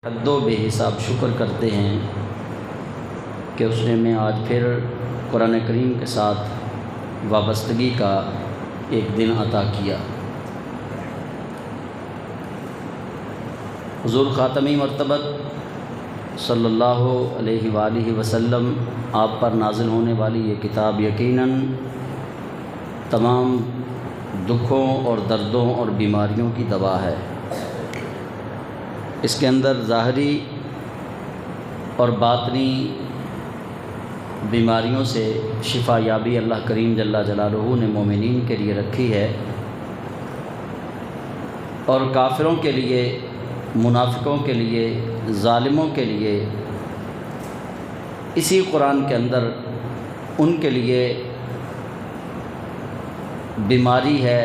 حد و بے حساب شکر کرتے ہیں کہ اس نے ہمیں آج پھر قرآن کریم کے ساتھ وابستگی کا ایک دن عطا کیا۔ حضور خاتمی مرتبت صلی اللہ علیہ وآلہ وسلم آپ پر نازل ہونے والی یہ کتاب یقیناً تمام دکھوں اور دردوں اور بیماریوں کی دوا ہے۔ اس کے اندر ظاہری اور باطنی بیماریوں سے شفا یابی اللہ کریم جل جلالہ نے مومنین کے لیے رکھی ہے، اور کافروں کے لیے، منافقوں کے لیے، ظالموں کے لیے اسی قرآن کے اندر ان کے لیے بیماری ہے،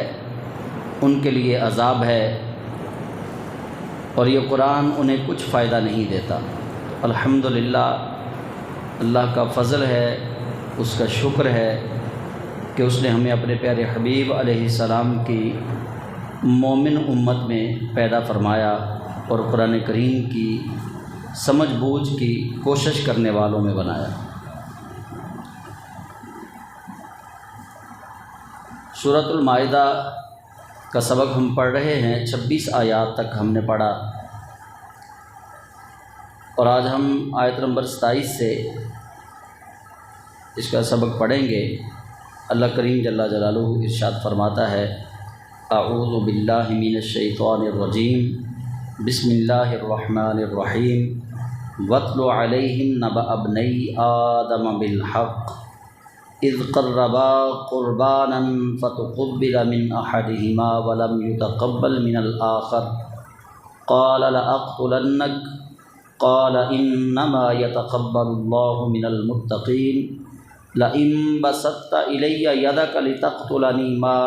ان کے لیے عذاب ہے، اور یہ قرآن انہیں کچھ فائدہ نہیں دیتا۔ الحمدللہ، اللہ کا فضل ہے، اس کا شکر ہے کہ اس نے ہمیں اپنے پیارے حبیب علیہ السلام کی مومن امت میں پیدا فرمایا اور قرآن کریم کی سمجھ بوجھ کی کوشش کرنے والوں میں بنایا۔ سورۃ المائدہ کا سبق ہم پڑھ رہے ہیں، 26 آیات تک ہم نے پڑھا، اور آج ہم آیت نمبر 27 سے اس کا سبق پڑھیں گے۔ اللہ کریم جل جلالہ ارشاد فرماتا ہے: اعوذ باللہ من الشیطان الرجیم، بسم اللہ الرحمن الرحیم۔ واتل علیہم نبأ ابنی آدم بالحق اذ قربا قربانا فتقبل من احدہما ولم يتقبل من الآخر قال لأقتلنک قال انما يتقبل اللہ من المتقین لئن بسطت الی یدک لتقتلنی ما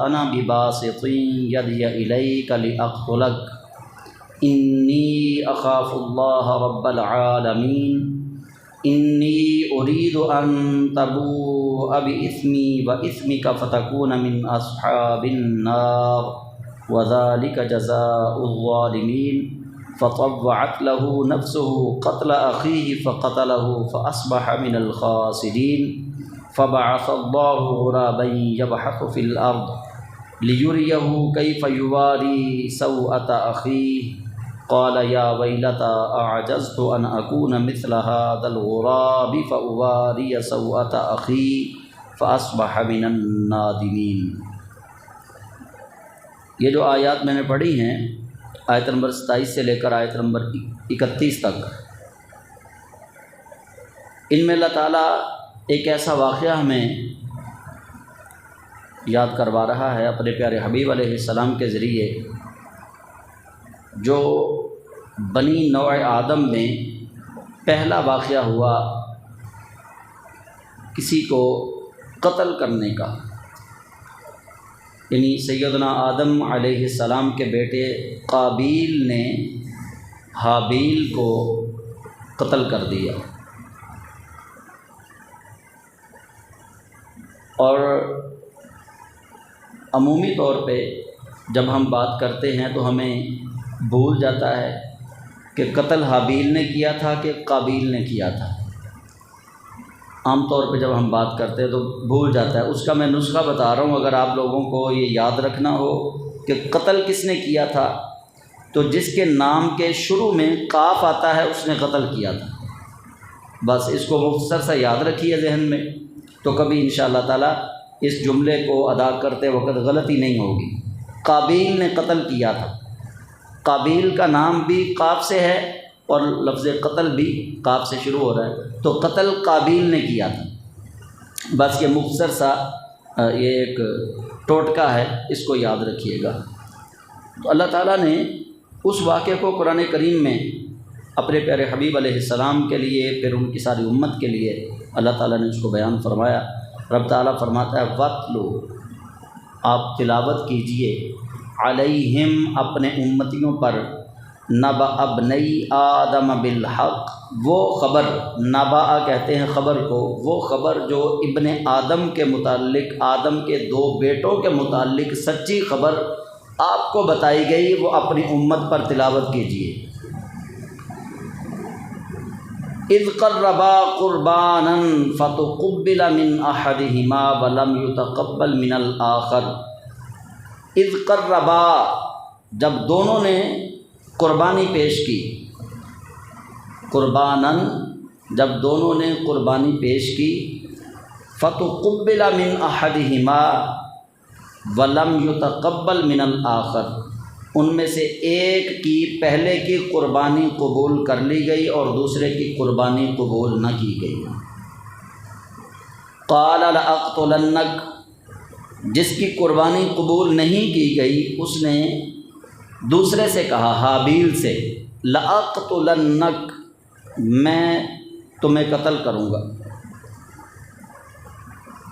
انا بباسط یدی الیک لأقتلک انی اخاف اللہ رب العالمین انی اريد ان تبوء بإثمی وإثمک فتکون من اصحاب النار وذلک جزاء الظالمین فطوعت له نفسه قتل أخيه فقتله فأصبح من الخاسرين فبعث الله غرابا يبحث في الأرض ليريه كيف يواري سوءة أخيه قال يا ويلتى أعجزت أن أكون مثل هذا الغراب فأواري سوءة أخي فأصبح من النادمين۔ یہ جو آیات میں نے پڑھی ہیں، آیت نمبر 27 سے لے کر آیت نمبر 31 تک، ان میں اللہ تعالیٰ ایک ایسا واقعہ ہمیں یاد کروا رہا ہے اپنے پیارے حبیب علیہ السلام کے ذریعے، جو بنی نوع آدم میں پہلا واقعہ ہوا کسی کو قتل کرنے کا، یعنی سیدنا آدم علیہ السلام کے بیٹے قابیل نے حابیل کو قتل کر دیا۔ اور عمومی طور پہ جب ہم بات کرتے ہیں تو ہمیں بھول جاتا ہے کہ قتل حابیل نے کیا تھا کہ قابیل نے کیا تھا۔ عام طور پہ جب ہم بات کرتے ہیں تو بھول جاتا ہے۔ اس کا میں نسخہ بتا رہا ہوں، اگر آپ لوگوں کو یہ یاد رکھنا ہو کہ قتل کس نے کیا تھا، تو جس کے نام کے شروع میں قاف آتا ہے اس نے قتل کیا تھا۔ بس اس کو مختصر سا یاد رکھیے ذہن میں، تو کبھی انشاءاللہ تعالیٰ اس جملے کو ادا کرتے وقت غلطی نہیں ہوگی۔ قابیل نے قتل کیا تھا، قابیل کا نام بھی قاف سے ہے اور لفظ قتل بھی قاف سے شروع ہو رہا ہے، تو قتل قابیل نے کیا تھا۔ بس یہ مختصر سا یہ ایک ٹوٹکا ہے، اس کو یاد رکھیے گا۔ تو اللہ تعالیٰ نے اس واقعے کو قرآن کریم میں اپنے پیارے حبیب علیہ السلام کے لیے، پھر ان کی ساری امت کے لیے اللہ تعالیٰ نے اس کو بیان فرمایا۔ رب تعالیٰ فرماتا ہے: وَاتْلُو، آپ تلاوت کیجئے، علیہم، اپنے امتیوں پر، نبأ ابنی آدم بالحق، وہ خبر، نبأ کہتے ہیں خبر کو، وہ خبر جو ابن آدم کے متعلق، آدم کے 2 بیٹوں کے متعلق سچی خبر آپ کو بتائی گئی، وہ اپنی امت پر تلاوت کیجیے۔ اذ قربا قربانا فتقبل من احدهما ولم يتقبل من الآخر۔ اذ قربا، جب دونوں نے قربانی پیش کی، قربانا، جب دونوں نے قربانی پیش کی، فتقبل من احدهما ولم يتقبل من الآخر، ان میں سے ایک کی پہلے کی قربانی قبول کر لی گئی اور دوسرے کی قربانی قبول نہ کی گئی۔ قال لأقتلنک، جس کی قربانی قبول نہیں کی گئی اس نے دوسرے سے کہا، حابیل سے، لأقتلنک، میں تمہیں قتل کروں گا۔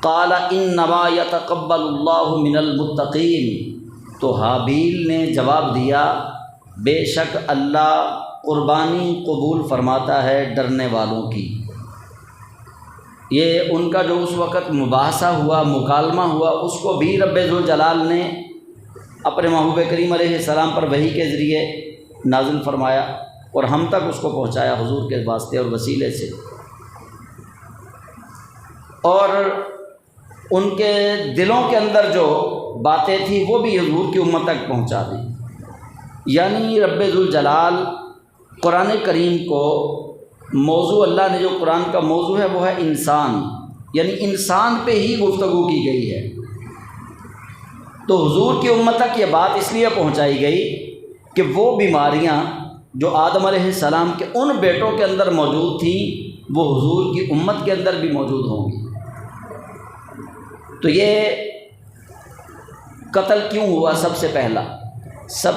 قال انما يتقبل اللہ من المتقین، تو حابیل نے جواب دیا، بے شک اللہ قربانی قبول فرماتا ہے ڈرنے والوں کی۔ یہ ان کا جو اس وقت مباحثہ ہوا، مکالمہ ہوا، اس کو بھی رب ذوالجلال نے اپنے محبوب کریم علیہ السلام پر وحی کے ذریعے نازل فرمایا اور ہم تک اس کو پہنچایا حضور کے واسطے اور وسیلے سے، اور ان کے دلوں کے اندر جو باتیں تھیں وہ بھی حضور کی امت تک پہنچا دی۔ یعنی رب ذوالجلال قرآن کریم کو موضوع، اللہ نے جو قرآن کا موضوع ہے وہ ہے انسان، یعنی انسان پہ ہی گفتگو کی گئی ہے، تو حضور کی امت تک یہ بات اس لیے پہنچائی گئی کہ وہ بیماریاں جو آدم علیہ السلام کے ان بیٹوں کے اندر موجود تھیں وہ حضور کی امت کے اندر بھی موجود ہوں گی۔ تو یہ قتل کیوں ہوا؟ سب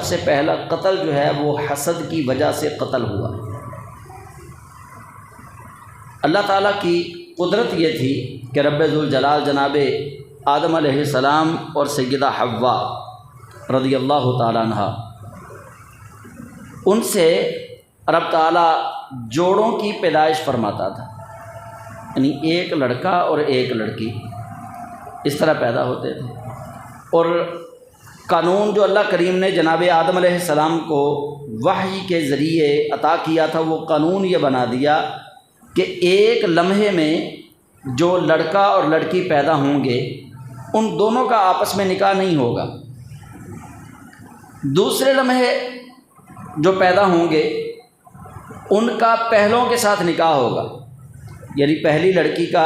سے پہلا قتل جو ہے وہ حسد کی وجہ سے قتل ہوا۔ اللہ تعالیٰ کی قدرت یہ تھی کہ رب ذوالجلال جناب آدم علیہ السلام اور سیدہ حوا رضی اللہ تعالیٰ عنہ، ان سے رب تعالیٰ جوڑوں کی پیدائش فرماتا تھا، یعنی ایک لڑکا اور ایک لڑکی اس طرح پیدا ہوتے تھے، اور قانون جو اللہ کریم نے جناب آدم علیہ السلام کو وحی کے ذریعے عطا کیا تھا، وہ قانون یہ بنا دیا کہ ایک لمحے میں جو لڑکا اور لڑکی پیدا ہوں گے ان دونوں کا آپس میں نکاح نہیں ہوگا، دوسرے لمحے جو پیدا ہوں گے ان کا پہلوں کے ساتھ نکاح ہوگا، یعنی پہلی لڑکی کا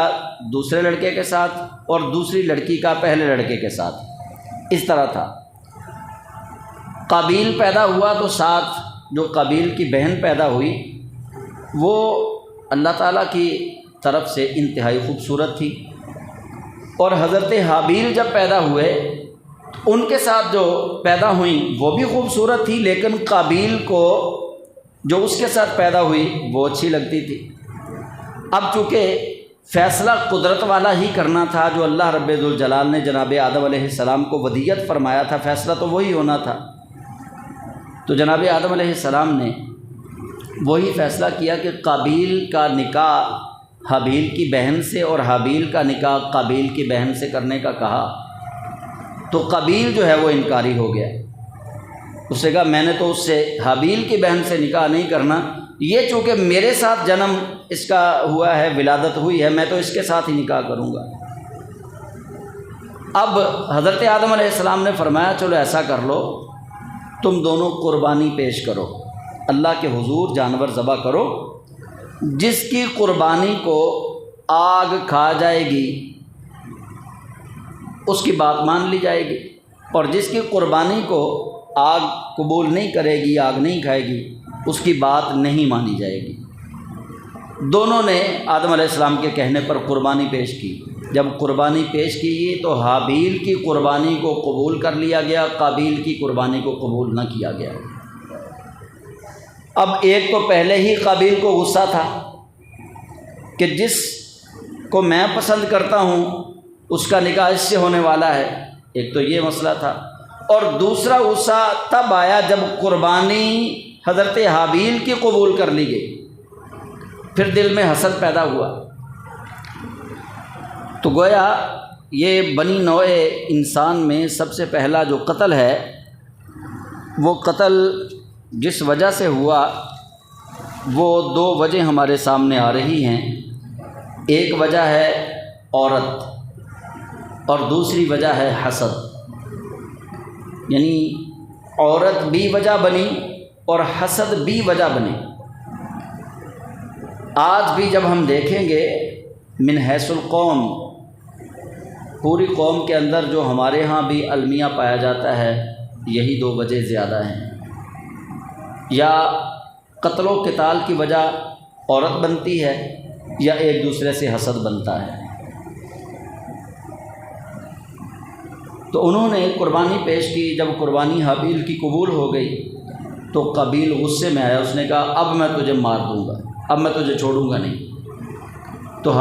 دوسرے لڑکے کے ساتھ اور دوسری لڑکی کا پہلے لڑکے کے ساتھ، اس طرح تھا۔ قابیل پیدا ہوا تو ساتھ جو قابیل کی بہن پیدا ہوئی وہ اللہ تعالیٰ کی طرف سے انتہائی خوبصورت تھی، اور حضرت حابیل جب پیدا ہوئے ان کے ساتھ جو پیدا ہوئیں وہ بھی خوبصورت تھی، لیکن قابیل کو جو اس کے ساتھ پیدا ہوئی وہ اچھی لگتی تھی۔ اب چونکہ فیصلہ قدرت والا ہی کرنا تھا، جو اللہ رب ذوالجلال نے جناب آدم علیہ السلام کو ودیت فرمایا تھا، فیصلہ تو وہی ہونا تھا، تو جناب آدم علیہ السلام نے وہی فیصلہ کیا کہ قابیل کا نکاح حابیل کی بہن سے اور حابیل کا نکاح قابیل کی بہن سے کرنے کا کہا، تو قابیل جو ہے وہ انکاری ہو گیا، اس نے کہا میں نے تو اس سے حابیل کی بہن سے نکاح نہیں کرنا، یہ چونکہ میرے ساتھ جنم اس کا ہوا ہے، ولادت ہوئی ہے، میں تو اس کے ساتھ ہی نکاح کروں گا۔ اب حضرت آدم علیہ السلام نے فرمایا چلو ایسا کر لو، تم دونوں قربانی پیش کرو، اللہ کے حضور جانور ذبح کرو، جس کی قربانی کو آگ کھا جائے گی اس کی بات مان لی جائے گی، اور جس کی قربانی کو آگ قبول نہیں کرے گی، آگ نہیں کھائے گی، اس کی بات نہیں مانی جائے گی۔ دونوں نے آدم علیہ السلام کے کہنے پر قربانی پیش کی۔ جب قربانی پیش کی تو حابیل کی قربانی کو قبول کر لیا گیا، قابیل کی قربانی کو قبول نہ کیا گیا۔ اب ایک تو پہلے ہی قابیل کو غصہ تھا کہ جس کو میں پسند کرتا ہوں اس کا نکاح اس سے ہونے والا ہے، ایک تو یہ مسئلہ تھا، اور دوسرا غصہ تب آیا جب قربانی حضرت حابیل کی قبول کر لی گئی، پھر دل میں حسد پیدا ہوا۔ تو گویا یہ بنی نوع انسان میں سب سے پہلا جو قتل ہے وہ قتل جس وجہ سے ہوا وہ دو وجہ ہمارے سامنے آ رہی ہیں۔ ایک وجہ ہے عورت اور دوسری وجہ ہے حسد، یعنی عورت بھی وجہ بنی اور حسد بھی وجہ بنی۔ آج بھی جب ہم دیکھیں گے من حیث القوم، پوری قوم کے اندر جو ہمارے ہاں بھی المیہ پایا جاتا ہے، یہی دو وجہ زیادہ ہیں۔ یا قتل و قتال کی وجہ عورت بنتی ہے یا ایک دوسرے سے حسد بنتا ہے۔ تو انہوں نے قربانی پیش کی، جب قربانی حابیل کی قبول ہو گئی تو قابیل غصے میں آیا، اس نے کہا اب میں تجھے مار دوں گا، اب میں تجھے چھوڑوں گا نہیں۔ تو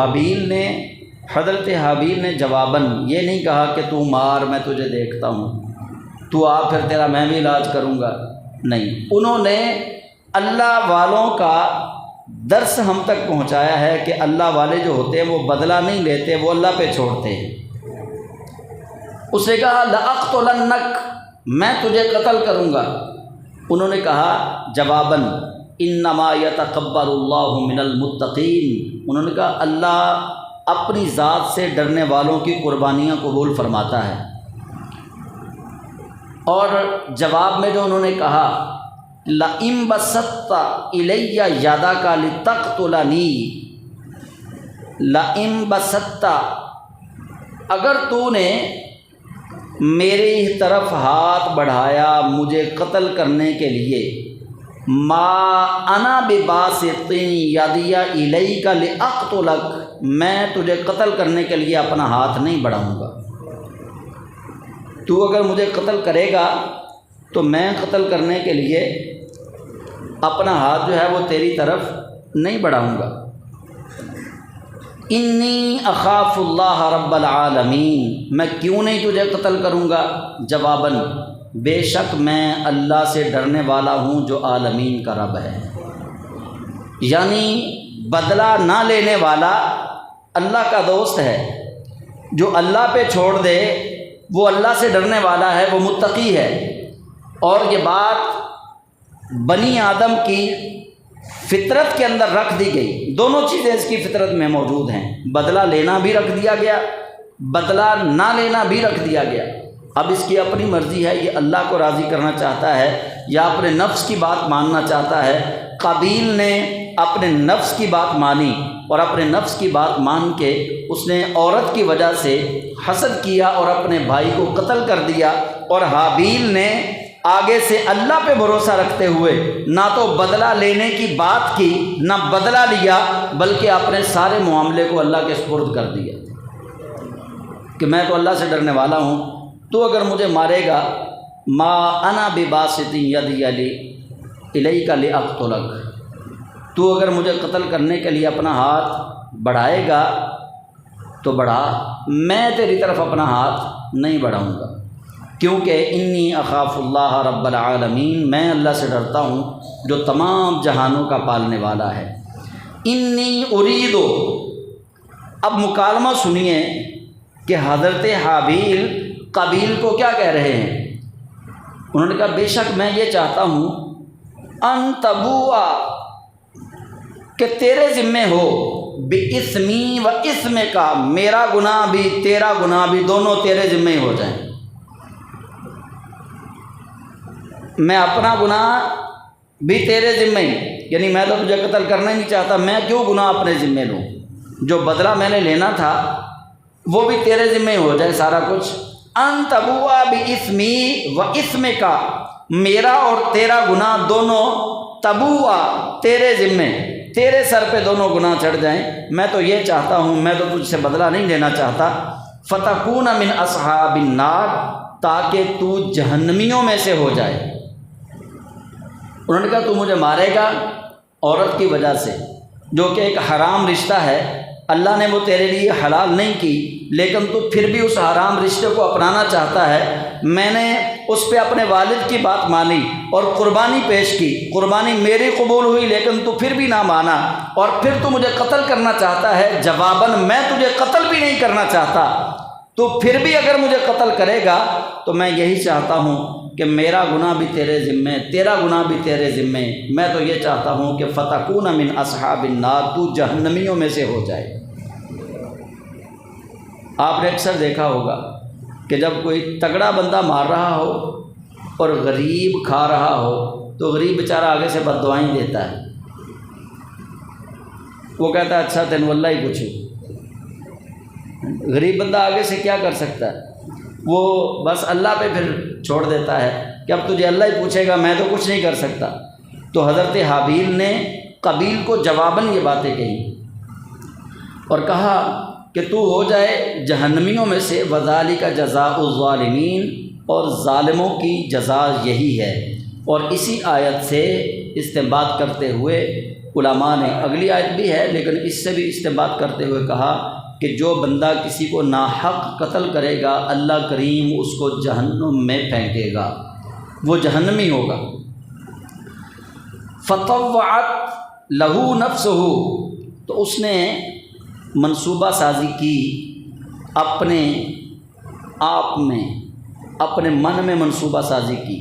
حضرت حابیل نے جواباً یہ نہیں کہا کہ تو مار، میں تجھے دیکھتا ہوں، تو آ پھر تیرا میں بھی علاج کروں گا، نہیں۔ انہوں نے اللہ والوں کا درس ہم تک پہنچایا ہے کہ اللہ والے جو ہوتے ہیں وہ بدلہ نہیں لیتے، وہ اللہ پہ چھوڑتے ہیں۔ اس نے کہا لأقتلنک، میں تجھے قتل کروں گا۔ انہوں نے کہا جواباً انما یتقبل اللہ من المتقین، انہوں نے کہا اللہ اپنی ذات سے ڈرنے والوں کی قربانیاں قبول فرماتا ہے۔ اور جواب میں جو انہوں نے کہا لئن بسطت الی یدک لتقتلنی، لئن بسطت، اگر تو نے میری طرف ہاتھ بڑھایا مجھے قتل کرنے کے لیے، ما انا بباسط یدی الیک لاقتلک، میں تجھے قتل کرنے کے لیے اپنا ہاتھ نہیں بڑھاؤں گا۔ تو اگر مجھے قتل کرے گا تو میں قتل کرنے کے لیے اپنا ہاتھ جو ہے وہ تیری طرف نہیں بڑھاؤں گا۔ انی اخاف اللہ رب العالمین، میں کیوں نہیں تجھے قتل کروں گا؟ جواباً بے شک میں اللہ سے ڈرنے والا ہوں جو عالمین کا رب ہے۔ یعنی بدلہ نہ لینے والا اللہ کا دوست ہے، جو اللہ پہ چھوڑ دے وہ اللہ سے ڈرنے والا ہے، وہ متقی ہے۔ اور یہ بات بنی آدم کی فطرت کے اندر رکھ دی گئی، دونوں چیزیں اس کی فطرت میں موجود ہیں، بدلہ لینا بھی رکھ دیا گیا، بدلہ نہ لینا بھی رکھ دیا گیا۔ اب اس کی اپنی مرضی ہے، یہ اللہ کو راضی کرنا چاہتا ہے یا اپنے نفس کی بات ماننا چاہتا ہے۔ قابیل نے اپنے نفس کی بات مانی اور اپنے نفس کی بات مان کے اس نے عورت کی وجہ سے حسد کیا اور اپنے بھائی کو قتل کر دیا، اور حابیل نے آگے سے اللہ پہ بھروسہ رکھتے ہوئے نہ تو بدلہ لینے کی بات کی، نہ بدلہ لیا، بلکہ اپنے سارے معاملے کو اللہ کے سپرد کر دیا کہ میں تو اللہ سے ڈرنے والا ہوں، تو اگر مجھے مارے گا ما انا بباسط یدی الیک لاقتلک، تو اگر مجھے قتل کرنے کے لیے اپنا ہاتھ بڑھائے گا تو بڑھا، میں تیری طرف اپنا ہاتھ نہیں بڑھاؤں گا، کیونکہ انی اخاف اللہ رب العالمین، میں اللہ سے ڈرتا ہوں جو تمام جہانوں کا پالنے والا ہے۔ انی ارید، اب مکالمہ سنیے کہ حضرت حابیل قابیل کو کیا کہہ رہے ہیں۔ انہوں نے کہا بے شک میں یہ چاہتا ہوں ان تبوء، کہ تیرے ذمے ہو، باسمی و اسمک، میرا گناہ بھی تیرا گناہ بھی دونوں تیرے ذمے ہو جائیں۔ میں اپنا گناہ بھی تیرے ذمے، یعنی میں تو تجھے قتل کرنا ہی نہیں چاہتا، میں کیوں گناہ اپنے ذمے لوں، جو بدلہ میں نے لینا تھا وہ بھی تیرے ذمے ہو جائے سارا کچھ۔ ان تبوء باسمی و اسمک، میرا اور تیرا گناہ دونوں تبوء تیرے ذمے، تیرے سر پہ دونوں گناہ چڑھ جائیں، میں تو یہ چاہتا ہوں، میں تو تجھ سے بدلہ نہیں لینا چاہتا۔ فتکون من اصحاب النار، تاکہ تو جہنمیوں میں سے ہو جائے۔ انہوں نے کہا تو مجھے مارے گا عورت کی وجہ سے، جو کہ ایک حرام رشتہ ہے، اللہ نے وہ تیرے لیے حلال نہیں کی، لیکن تو پھر بھی اس حرام رشتے کو اپنانا چاہتا ہے۔ میں نے اس پہ اپنے والد کی بات مانی اور قربانی پیش کی، قربانی میری قبول ہوئی لیکن تو پھر بھی نہ مانا، اور پھر تو مجھے قتل کرنا چاہتا ہے۔ جواباً میں تجھے قتل بھی نہیں کرنا چاہتا، تو پھر بھی اگر مجھے قتل کرے گا تو میں یہی چاہتا ہوں کہ میرا گناہ بھی تیرے ذمے، تیرا گناہ بھی تیرے ذمے، میں تو یہ چاہتا ہوں کہ فتکون من اصحاب النار، تو جہنمیوں میں سے ہو جائے۔ آپ نے اکثر دیکھا ہوگا کہ جب کوئی تگڑا بندہ مار رہا ہو اور غریب کھا رہا ہو تو غریب بیچارہ آگے سے بد دعائیں دیتا ہے، وہ کہتا ہے اچھا تین واللہ ہی پوچھو۔ غریب بندہ آگے سے کیا کر سکتا ہے؟ وہ بس اللہ پہ پھر چھوڑ دیتا ہے کہ اب تجھے اللہ ہی پوچھے گا، میں تو کچھ نہیں کر سکتا۔ تو حضرت حابیل نے قابیل کو جواباً یہ باتیں کہی اور کہا کہ تو ہو جائے جہنمیوں میں سے، وذالک جزاء الظالمین، اور ظالموں کی جزا یہی ہے۔ اور اسی آیت سے استنباط کرتے ہوئے علماء نے، اگلی آیت بھی ہے لیکن اس سے بھی استنباط کرتے ہوئے کہا کہ جو بندہ کسی کو ناحق قتل کرے گا اللہ کریم اس کو جہنم میں پھینکے گا، وہ جہنمی ہوگا۔ فطوعت لہو نفسہ، تو اس نے منصوبہ سازی کی اپنے آپ میں، اپنے من میں منصوبہ سازی کی۔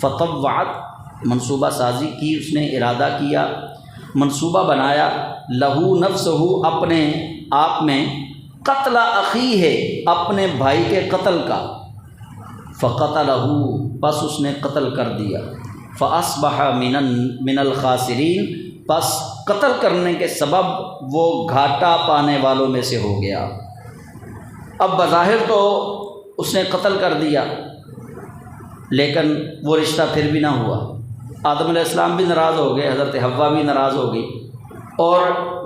فطوعت منصوبہ سازی کی، اس نے ارادہ کیا، منصوبہ بنایا، لہو نفسہ اپنے آپ میں، قتل اخی ہے اپنے بھائی کے قتل کا، فقتلہ پس اس نے قتل کر دیا، فاصبح من الخاسرین پس قتل کرنے کے سبب وہ گھاٹا پانے والوں میں سے ہو گیا۔ اب بظاہر تو اس نے قتل کر دیا لیکن وہ رشتہ پھر بھی نہ ہوا، آدم علیہ السلام بھی ناراض ہو گئے، حضرت حوا بھی ناراض ہو گئی، اور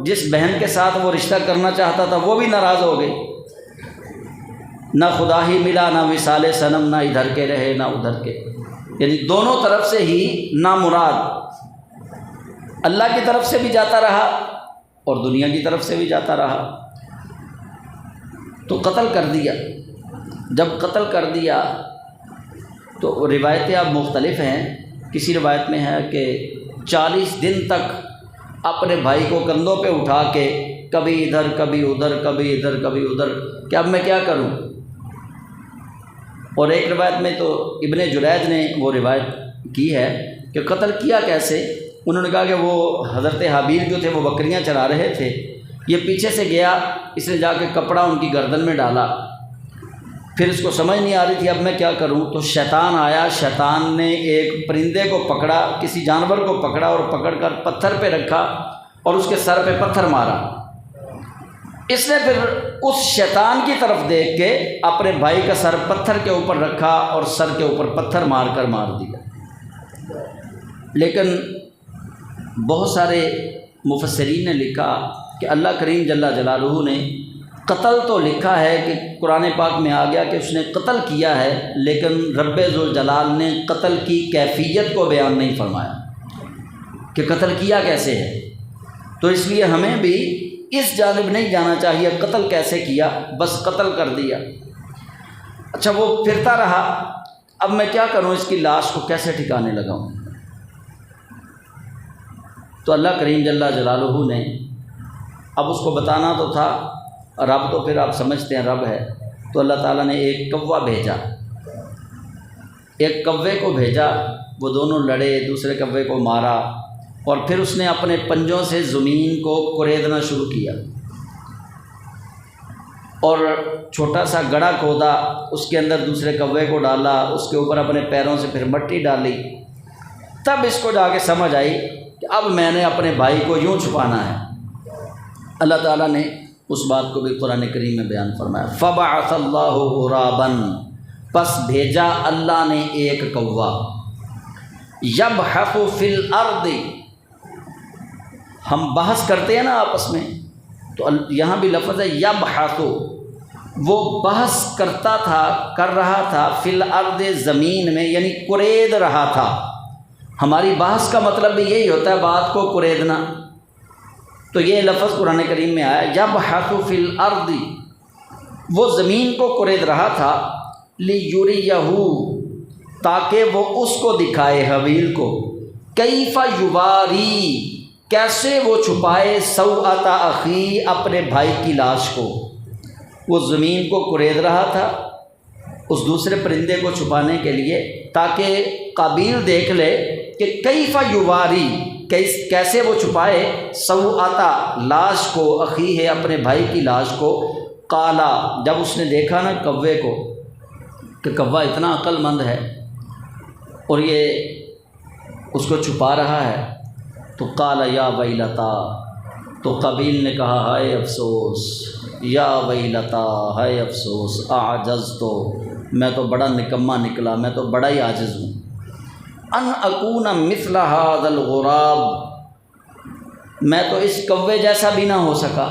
جس بہن کے ساتھ وہ رشتہ کرنا چاہتا تھا وہ بھی ناراض ہو گئی۔ نہ خدا ہی ملا، نہ وصال صنم، نہ ادھر کے رہے نہ ادھر کے، یعنی دونوں طرف سے ہی نامراد، اللہ کی طرف سے بھی جاتا رہا اور دنیا کی طرف سے بھی جاتا رہا۔ تو قتل کر دیا۔ جب قتل کر دیا تو روایتیں اب مختلف ہیں، کسی روایت میں ہے کہ 40 دن تک اپنے بھائی کو کندھوں پہ اٹھا کے کبھی ادھر کبھی ادھر، کبھی ادھر کبھی ادھر، کہ اب میں کیا کروں۔ اور ایک روایت میں تو ابن جریج نے وہ روایت کی ہے کہ قتل کیا کیسے۔ انہوں نے کہا کہ وہ حضرت حابیل جو تھے وہ بکریاں چرا رہے تھے، یہ پیچھے سے گیا، اس نے جا کے کپڑا ان کی گردن میں ڈالا، پھر اس کو سمجھ نہیں آ رہی تھی اب میں کیا کروں، تو شیطان آیا، شیطان نے ایک پرندے کو پکڑا، کسی جانور کو پکڑا اور پکڑ کر پتھر پہ رکھا اور اس کے سر پہ پتھر مارا۔ اس نے پھر اس شیطان کی طرف دیکھ کے اپنے بھائی کا سر پتھر کے اوپر رکھا اور سر کے اوپر پتھر مار کر مار دیا۔ لیکن بہت سارے مفسرین نے لکھا کہ اللہ کریم جل جلالہ نے قتل تو لکھا ہے کہ قرآن پاک میں آ گیا کہ اس نے قتل کیا ہے، لیکن رب ذوالجلال نے قتل کی کیفیت کو بیان نہیں فرمایا کہ قتل کیا کیسے ہے۔ تو اس لیے ہمیں بھی اس جانب نہیں جانا چاہیے قتل کیسے کیا، بس قتل کر دیا۔ اچھا وہ پھرتا رہا، اب میں کیا کروں، اس کی لاش کو کیسے ٹھکانے لگاؤں۔ تو اللہ کریم جل جلالہ نے اب اس کو بتانا تو تھا، رب تو پھر آپ سمجھتے ہیں رب ہے، تو اللہ تعالیٰ نے ایک کوا بھیجا، ایک کوے کو بھیجا، وہ دونوں لڑے، دوسرے کوے کو مارا، اور پھر اس نے اپنے پنجوں سے زمین کو کریدنا شروع کیا اور چھوٹا سا گڑھا کھودا، اس کے اندر دوسرے کوے کو ڈالا، اس کے اوپر اپنے پیروں سے پھر مٹی ڈالی۔ تب اس کو جا کے سمجھ آئی کہ اب میں نے اپنے بھائی کو یوں چھپانا ہے۔ اللہ تعالیٰ نے اس بات کو بھی قرآن کریم میں بیان فرمایا، فبعث اللہ غرابا، پس بھیجا اللہ نے ایک کوا، یبحث فی الارض، ہم بحث کرتے ہیں نا آپس میں، تو یہاں بھی لفظ ہے یبحث، وہ بحث کرتا تھا، کر رہا تھا، فی الارض، زمین میں، یعنی کرید رہا تھا۔ ہماری بحث کا مطلب بھی یہی ہوتا ہے، بات کو کریدنا۔ تو یہ لفظ قرآن کریم میں آیا یبحث فی الارض، وہ زمین کو کرید رہا تھا، لیریہ، تاکہ وہ اس کو دکھائے، حابیل کو، کیف یواری، کیسے وہ چھپائے، سوءۃ اخی، اپنے بھائی کی لاش کو، وہ زمین کو کرید رہا تھا اس دوسرے پرندے کو چھپانے کے لیے، تاکہ قابیل دیکھ لے کہ کیف یواری، کیسے وہ چھپائے سوءتا لاش کو، اخی ہے اپنے بھائی کی لاش کو۔ قالا، جب اس نے دیکھا نا کوے کو کہ کوا اتنا عقل مند ہے اور یہ اس کو چھپا رہا ہے، تو قال یا ویلتا، تو قابیل نے کہا ہائے افسوس، یا ویلتا ہائے افسوس، اعجزت، میں تو بڑا نکما نکلا، میں تو بڑا ہی عاجز ہوں، ان اکون مثل ھذا الغراب، میں تو اس کوے جیسا بھی نہ ہو سکا،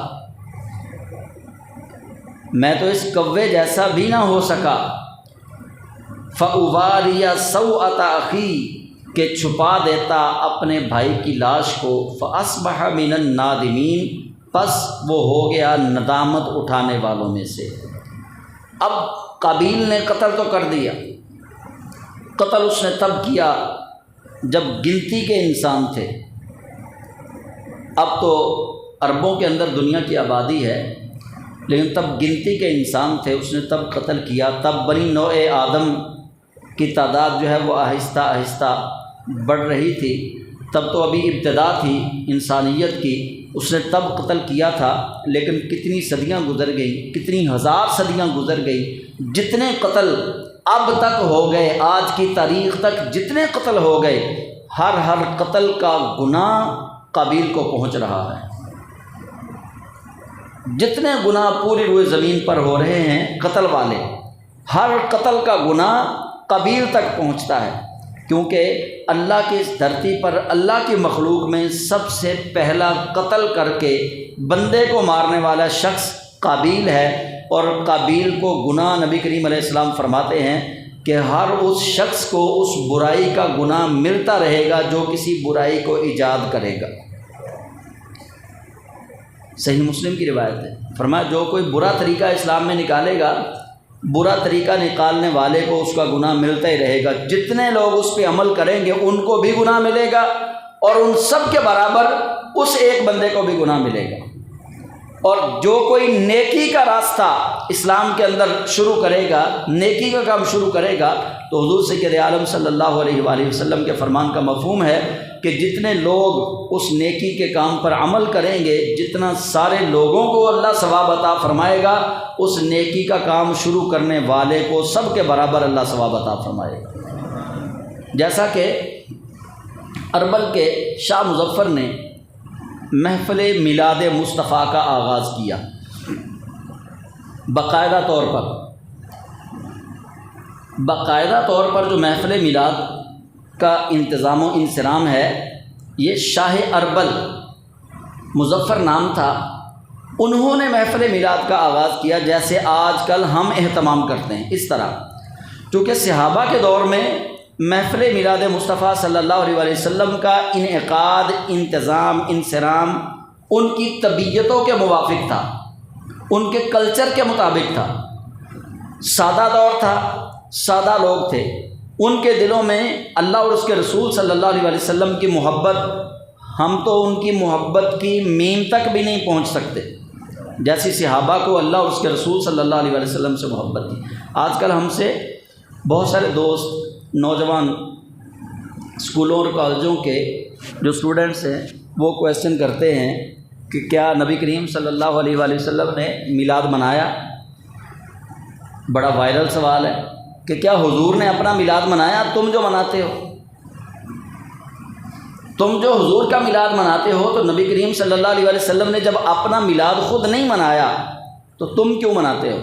میں تو اس کوے جیسا بھی نہ ہو سکا، فاواری سوءۃ اخی، کہ چھپا دیتا اپنے بھائی کی لاش کو، فاصبح من النادمین، پس وہ ہو گیا ندامت اٹھانے والوں میں سے۔ اب قابیل نے قتل تو کر دیا، قتل اس نے تب کیا جب گنتی کے انسان تھے۔ اب تو اربوں کے اندر دنیا کی آبادی ہے، لیکن تب گنتی کے انسان تھے، اس نے تب قتل کیا۔ تب بنی نوع آدم کی تعداد جو ہے وہ آہستہ آہستہ بڑھ رہی تھی، تب تو ابھی ابتدا تھی انسانیت کی، اس نے تب قتل کیا تھا۔ لیکن کتنی صدیاں گزر گئیں، کتنی ہزار صدیاں گزر گئیں، جتنے قتل اب تک ہو گئے، آج کی تاریخ تک جتنے قتل ہو گئے، ہر قتل کا گناہ قابیل کو پہنچ رہا ہے۔ جتنے گناہ پوری روئے زمین پر ہو رہے ہیں قتل والے، ہر قتل کا گناہ قابیل تک پہنچتا ہے، کیونکہ اللہ کی اس دھرتی پر، اللہ کی مخلوق میں سب سے پہلا قتل کر کے بندے کو مارنے والا شخص قابیل ہے۔ اور قابیل کو گناہ نبی کریم علیہ السلام فرماتے ہیں کہ ہر اس شخص کو اس برائی کا گناہ ملتا رہے گا جو کسی برائی کو ایجاد کرے گا۔ صحیح مسلم کی روایت ہے، فرمایا جو کوئی برا طریقہ اسلام میں نکالے گا، برا طریقہ نکالنے والے کو اس کا گناہ ملتا ہی رہے گا، جتنے لوگ اس پہ عمل کریں گے ان کو بھی گناہ ملے گا، اور ان سب کے برابر اس ایک بندے کو بھی گناہ ملے گا۔ اور جو کوئی نیکی کا راستہ اسلام کے اندر شروع کرے گا، نیکی کا کام شروع کرے گا، تو حضور سید عالم صلی اللہ علیہ وآلہ وسلم کے فرمان کا مفہوم ہے کہ جتنے لوگ اس نیکی کے کام پر عمل کریں گے، جتنا سارے لوگوں کو اللہ ثواب عطا فرمائے گا، اس نیکی کا کام شروع کرنے والے کو سب کے برابر اللہ ثواب عطا فرمائے گا۔ جیسا کہ اربل کے شاہ مظفر نے محفل میلاد مصطفیٰ کا آغاز کیا، باقاعدہ طور پر جو محفل میلاد کا انتظام و انصرام ہے، یہ شاہ اربل مظفر نام تھا، انہوں نے محفل میلاد کا آغاز کیا جیسے آج کل ہم اہتمام کرتے ہیں اس طرح، کیونکہ صحابہ کے دور میں محفل میلاد مصطفیٰ صلی اللہ علیہ وآلہ وسلم کا انعقاد، انتظام، انصرام ان کی طبیعتوں کے موافق تھا، ان کے کلچر کے مطابق تھا۔ سادہ دور تھا، سادہ لوگ تھے، ان کے دلوں میں اللہ اور اس کے رسول صلی اللہ علیہ وآلہ وسلم کی محبت، ہم تو ان کی محبت کی میم تک بھی نہیں پہنچ سکتے جیسی صحابہ کو اللہ اور اس کے رسول صلی اللہ علیہ وآلہ وسلم سے محبت تھی۔ آج کل ہم سے بہت سارے دوست، نوجوان اسکولوں اور کالجوں کے جو اسٹوڈنٹس ہیں، وہ کویسچن کرتے ہیں کہ کیا نبی کریم صلی اللہ علیہ وآلہ وسلم نے میلاد منایا؟ بڑا وائرل سوال ہے کہ کیا حضور نے اپنا میلاد منایا؟ تم جو مناتے ہو، تم جو حضور کا میلاد مناتے ہو، تو نبی کریم صلی اللہ علیہ وآلہ وسلم نے جب اپنا میلاد خود نہیں منایا تو تم کیوں مناتے ہو؟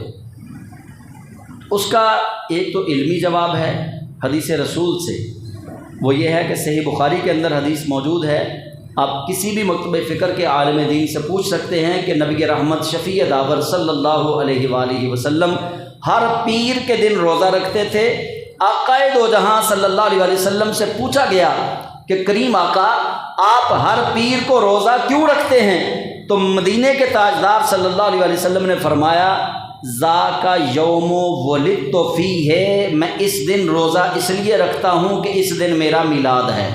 اس کا ایک تو علمی جواب ہے حدیث رسول سے، وہ یہ ہے کہ صحیح بخاری کے اندر حدیث موجود ہے، آپ کسی بھی مکتب فکر کے عالم دین سے پوچھ سکتے ہیں کہ نبی رحمت شفیع داور صلی اللہ علیہ وآلہ وسلم ہر پیر کے دن روزہ رکھتے تھے۔ آقا دو جہاں صلی اللہ علیہ وآلہ وسلم سے پوچھا گیا کہ کریم آقا، آپ ہر پیر کو روزہ کیوں رکھتے ہیں؟ تو مدینے کے تاجدار صلی اللہ علیہ وآلہ وسلم نے فرمایا، ذاک یوم ولدت فیہ، میں اس دن روزہ اس لیے رکھتا ہوں کہ اس دن میرا میلاد ہے،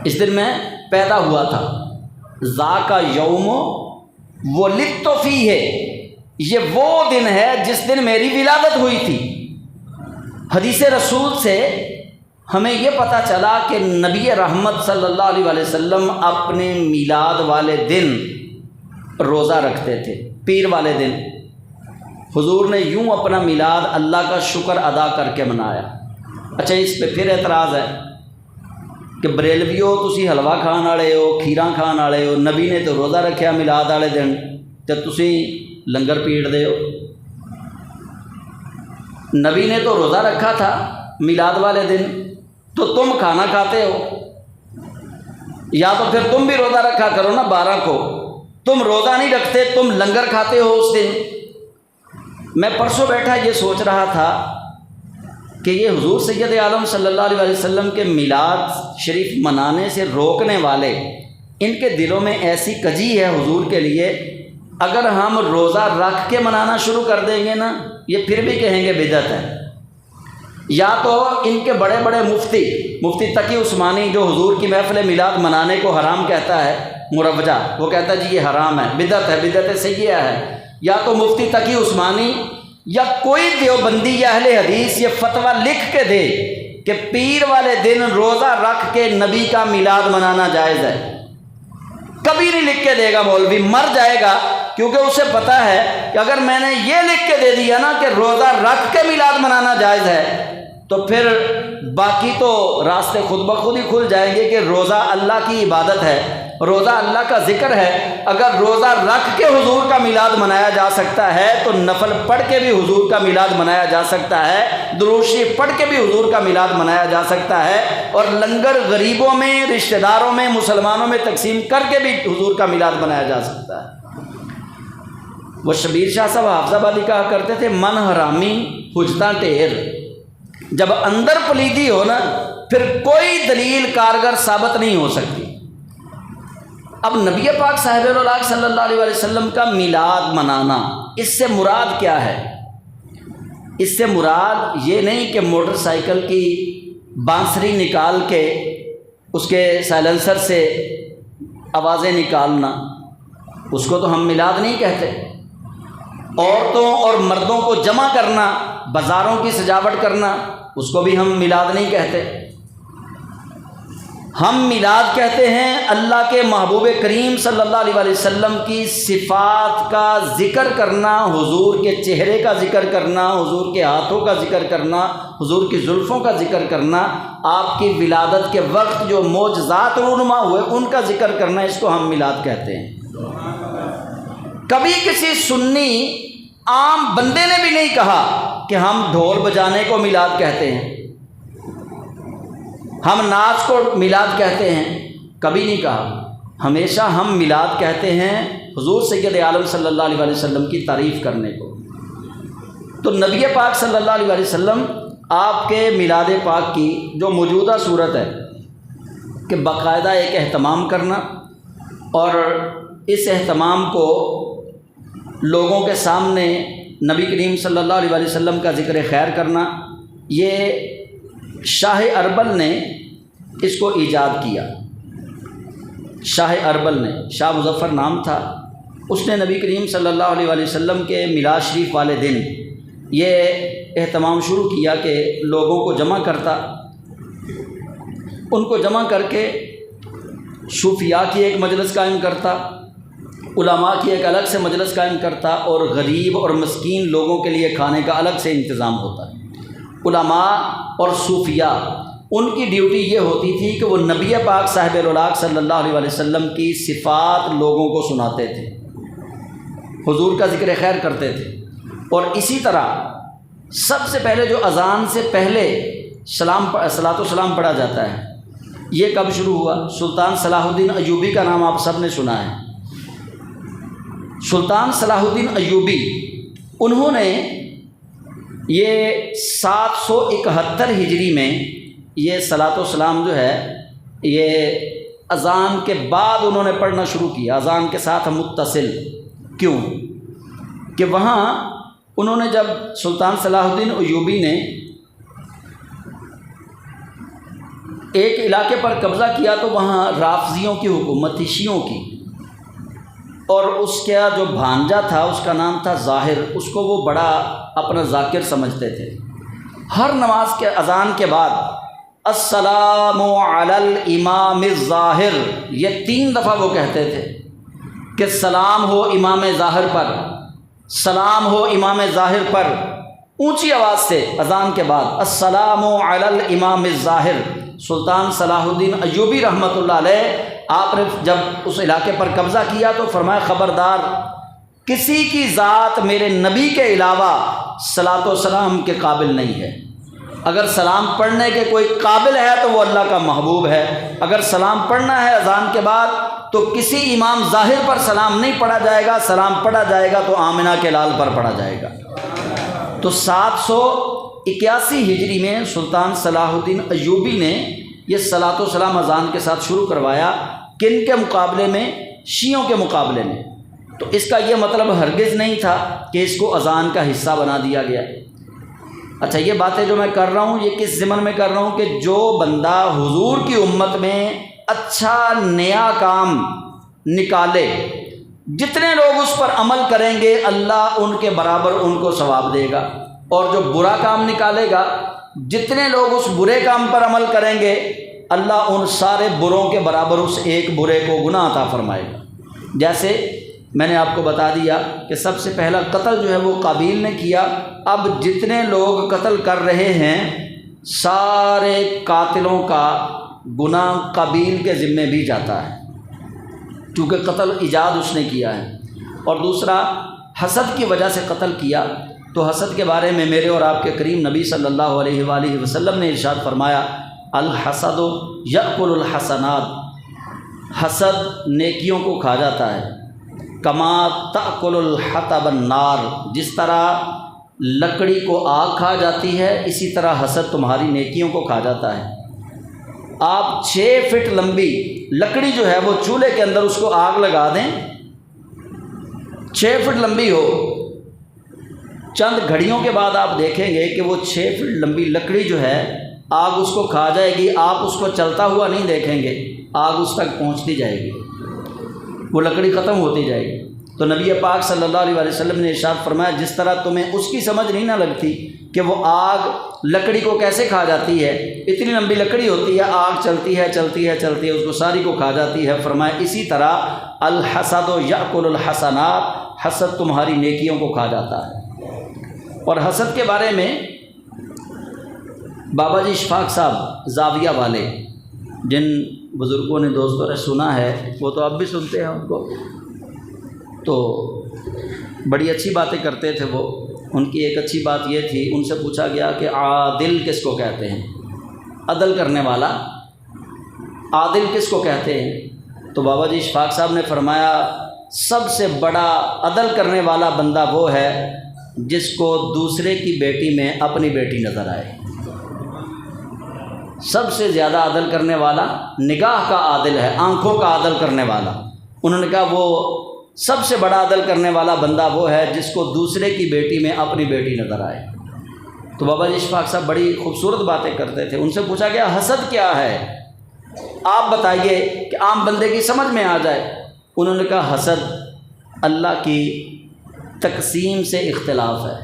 اس دن میں پیدا ہوا تھا۔ ذاک یوم ولدت فیہ، یہ وہ دن ہے جس دن میری ولادت ہوئی تھی۔ حدیث رسول سے ہمیں یہ پتہ چلا کہ نبی رحمت صلی اللہ علیہ وآلہ وسلم اپنے میلاد والے دن روزہ رکھتے تھے۔ پیر والے دن حضور نے یوں اپنا میلاد اللہ کا شکر ادا کر کے منایا۔ اچھا، اس پہ پھر اعتراض ہے کہ بریلویو تسی حلوہ کھان والے ہو، کھیراں کھان والے ہو، نبی نے تو روزہ رکھیا میلاد والے دن تے تسی لنگر پیڑ دے ہو۔ نبی نے تو روزہ رکھا تھا میلاد والے دن، تو تم کھانا کھاتے ہو، یا تو پھر تم بھی روزہ رکھا کرو نا 12 کو۔ تم روزہ نہیں رکھتے، تم لنگر کھاتے ہو اس دن۔ میں پرسوں بیٹھا یہ سوچ رہا تھا کہ یہ حضور سید عالم صلی اللہ علیہ وسلم کے میلاد شریف منانے سے روکنے والے، ان کے دلوں میں ایسی کجی ہے حضور کے لیے، اگر ہم روزہ رکھ کے منانا شروع کر دیں گے نا، یہ پھر بھی کہیں گے بدعت ہے۔ یا تو ان کے بڑے بڑے مفتی تقی عثمانی جو حضور کی محفل میلاد منانے کو حرام کہتا ہے، مروجہ، وہ کہتا ہے جی یہ حرام ہے، بدعت سیئہ ہے، یا تو مفتی تقی عثمانی یا کوئی دیوبندی یا اہل حدیث یہ فتویٰ لکھ کے دے کہ پیر والے دن روزہ رکھ کے نبی کا میلاد منانا جائز ہے۔ کبھی نہیں لکھ کے دے گا مولوی، مر جائے گا، کیونکہ اسے پتہ ہے کہ اگر میں نے یہ لکھ کے دے دیا نا کہ روزہ رکھ کے میلاد منانا جائز ہے، تو پھر باقی تو راستے خود بخود ہی کھل جائیں گے کہ روزہ اللہ کی عبادت ہے، روزہ اللہ کا ذکر ہے۔ اگر روزہ رکھ کے حضور کا میلاد منایا جا سکتا ہے تو نفل پڑھ کے بھی حضور کا میلاد منایا جا سکتا ہے، درود شریف پڑھ کے بھی حضور کا میلاد منایا جا سکتا ہے، اور لنگر غریبوں میں، رشتہ داروں میں، مسلمانوں میں تقسیم کر کے بھی حضور کا میلاد منایا جا سکتا ہے۔ وہ شبیر شاہ صاحب حافظ آبادی کہا کرتے تھے، من حرامی حجتاں ٹھیر۔ جب اندر پلیدی ہو نا، پھر کوئی دلیل کارگر ثابت نہیں ہو سکتی۔ اب نبی پاک صاحب الولاق صلی اللہ علیہ وسلم کا میلاد منانا، اس سے مراد کیا ہے؟ اس سے مراد یہ نہیں کہ موٹر سائیکل کی بانسری نکال کے اس کے سائلنسر سے آوازیں نکالنا، اس کو تو ہم میلاد نہیں کہتے۔ عورتوں اور مردوں کو جمع کرنا، بازاروں کی سجاوٹ کرنا، اس کو بھی ہم میلاد نہیں کہتے۔ ہم میلاد کہتے ہیں اللہ کے محبوب کریم صلی اللہ علیہ وسلم کی صفات کا ذکر کرنا، حضور کے چہرے کا ذکر کرنا، حضور کے ہاتھوں کا ذکر کرنا، حضور کی زلفوں کا ذکر کرنا، آپ کی ولادت کے وقت جو معجزات رونما ہوئے ان کا ذکر کرنا، اس کو ہم میلاد کہتے ہیں۔ کبھی کسی سنی عام بندے نے بھی نہیں کہا کہ ہم ڈھول بجانے کو میلاد کہتے ہیں، ہم ناچ کو میلاد کہتے ہیں، کبھی نہیں کہا۔ ہمیشہ ہم میلاد کہتے ہیں حضور سید عالم صلی اللہ علیہ وسلم کی تعریف کرنے کو۔ تو نبی پاک صلی اللہ علیہ وسلم، آپ کے میلاد پاک کی جو موجودہ صورت ہے کہ باقاعدہ ایک اہتمام کرنا، اور اس اہتمام کو لوگوں کے سامنے نبی کریم صلی اللہ علیہ وسلم کا ذکر خیر کرنا، یہ شاہ اربل نے اس کو ایجاد کیا۔ شاہ اربل نے، شاہ مظفر نام تھا، اس نے نبی کریم صلی اللہ علیہ وسلم کے میلاد شریف والے دن یہ اہتمام شروع کیا کہ لوگوں کو جمع کرتا، ان کو جمع کر کے صوفیاء کی ایک مجلس قائم کرتا، علماء کی ایک الگ سے مجلس قائم کرتا، اور غریب اور مسکین لوگوں کے لیے کھانے کا الگ سے انتظام ہوتا۔ علماء اور صوفیاء، ان کی ڈیوٹی یہ ہوتی تھی کہ وہ نبی پاک صاحب الولاق صلی اللہ علیہ وسلم کی صفات لوگوں کو سناتے تھے، حضور کا ذکر خیر کرتے تھے۔ اور اسی طرح سب سے پہلے جو اذان سے پہلے صلاۃ و سلام پڑھا جاتا ہے، یہ کب شروع ہوا؟ سلطان صلاح الدین ایوبی کا نام آپ سب نے سنا ہے۔ سلطان صلاح الدین ایوبی، انہوں نے یہ 771 ہجری میں یہ صلاۃ و سلام جو ہے یہ اذان کے بعد انہوں نے پڑھنا شروع کیا، اذان کے ساتھ متصل۔ کیوں کہ وہاں انہوں نے جب سلطان صلاح الدین ایوبی نے ایک علاقے پر قبضہ کیا تو وہاں رافضیوں کی حکومت تھی، شیعوں کی۔ اور اس کا جو بھانجا تھا اس کا نام تھا ظاہر، اس کو وہ بڑا اپنا ذاکر سمجھتے تھے۔ ہر نماز کے اذان کے بعد السلام علی الامام الظاہر، یہ 3 دفعہ وہ کہتے تھے کہ سلام ہو امام ظاہر پر، سلام ہو امام ظاہر پر، اونچی آواز سے اذان کے بعد السلام علی الامام الظاہر۔ سلطان صلاح الدین ایوبی رحمۃ اللہ علیہ، آپ نے جب اس علاقے پر قبضہ کیا تو فرمایا خبردار کسی کی ذات میرے نبی کے علاوہ صلاۃ و سلام کے قابل نہیں ہے۔ اگر سلام پڑھنے کے کوئی قابل ہے تو وہ اللہ کا محبوب ہے۔ اگر سلام پڑھنا ہے اذان کے بعد تو کسی امام ظاہر پر سلام نہیں پڑھا جائے گا، سلام پڑھا جائے گا تو آمنہ کے لال پر پڑھا جائے گا۔ تو 781 ہجری میں سلطان صلاح الدین ایوبی نے یہ صلاۃ و سلام اذان کے ساتھ شروع کروایا۔ کن کے مقابلے میں؟ شیعوں کے مقابلے میں۔ تو اس کا یہ مطلب ہرگز نہیں تھا کہ اس کو اذان کا حصہ بنا دیا گیا۔ اچھا، یہ باتیں جو میں کر رہا ہوں یہ کس ضمن میں کر رہا ہوں کہ جو بندہ حضور کی امت میں اچھا نیا کام نکالے، جتنے لوگ اس پر عمل کریں گے اللہ ان کے برابر ان کو ثواب دے گا، اور جو برا کام نکالے گا جتنے لوگ اس برے کام پر عمل کریں گے اللہ ان سارے بروں کے برابر اس ایک برے کو گناہ عطا فرمائے گا۔ جیسے میں نے آپ کو بتا دیا کہ سب سے پہلا قتل جو ہے وہ قابیل نے کیا۔ اب جتنے لوگ قتل کر رہے ہیں سارے قاتلوں کا گناہ قابیل کے ذمے بھی جاتا ہے، کیونکہ قتل ایجاد اس نے کیا ہے۔ اور دوسرا، حسد کی وجہ سے قتل کیا، تو حسد کے بارے میں میرے اور آپ کے کریم نبی صلی اللہ علیہ وآلہ وسلم نے ارشاد فرمایا الحسد یأکل الحسنات، حسد نیکیوں کو کھا جاتا ہے، کما تأکل الحطب النار، جس طرح لکڑی کو آگ کھا جاتی ہے اسی طرح حسد تمہاری نیکیوں کو کھا جاتا ہے۔ آپ 6 فٹ لمبی لکڑی جو ہے وہ چولہے کے اندر اس کو آگ لگا دیں، 6 فٹ لمبی ہو، چند گھڑیوں کے بعد آپ دیکھیں گے کہ وہ 6 فٹ لمبی لکڑی جو ہے آگ اس کو کھا جائے گی۔ آپ اس کو چلتا ہوا نہیں دیکھیں گے، آگ اس تک پہنچتی جائے گی، وہ لکڑی ختم ہوتی جائے گی۔ تو نبی پاک صلی اللہ علیہ وآلہ وسلم نے ارشاد فرمایا جس طرح تمہیں اس کی سمجھ نہیں نہ لگتی کہ وہ آگ لکڑی کو کیسے کھا جاتی ہے، اتنی لمبی لکڑی ہوتی ہے، آگ چلتی ہے چلتی ہے چلتی ہے، اس کو ساری کو کھا جاتی ہے۔ فرمایا اسی طرح الحسد یأکل الحسنات، حسد تمہاری نیکیوں کو کھا جاتا ہے۔ اور حسد کے بارے میں بابا جی اشفاق صاحب زاویہ والے، جن بزرگوں نے دوستوں نے سنا ہے وہ تو اب بھی سنتے ہیں ان کو، تو بڑی اچھی باتیں کرتے تھے وہ۔ ان کی ایک اچھی بات یہ تھی، ان سے پوچھا گیا کہ عادل کس کو کہتے ہیں، عدل کرنے والا، عادل کس کو کہتے ہیں؟ تو بابا جی اشفاق صاحب نے فرمایا سب سے بڑا عدل کرنے والا بندہ وہ ہے جس کو دوسرے کی بیٹی میں اپنی بیٹی نظر آئے۔ سب سے زیادہ عدل کرنے والا نگاہ کا عادل ہے، آنکھوں کا عدل کرنے والا۔ انہوں نے کہا وہ سب سے بڑا عدل کرنے والا بندہ وہ ہے جس کو دوسرے کی بیٹی میں اپنی بیٹی نظر آئے۔ تو بابا جی اشفاق صاحب بڑی خوبصورت باتیں کرتے تھے۔ ان سے پوچھا گیا حسد کیا ہے، آپ بتائیے کہ عام بندے کی سمجھ میں آ جائے۔ انہوں نے کہا حسد اللہ کی تقسیم سے اختلاف ہے،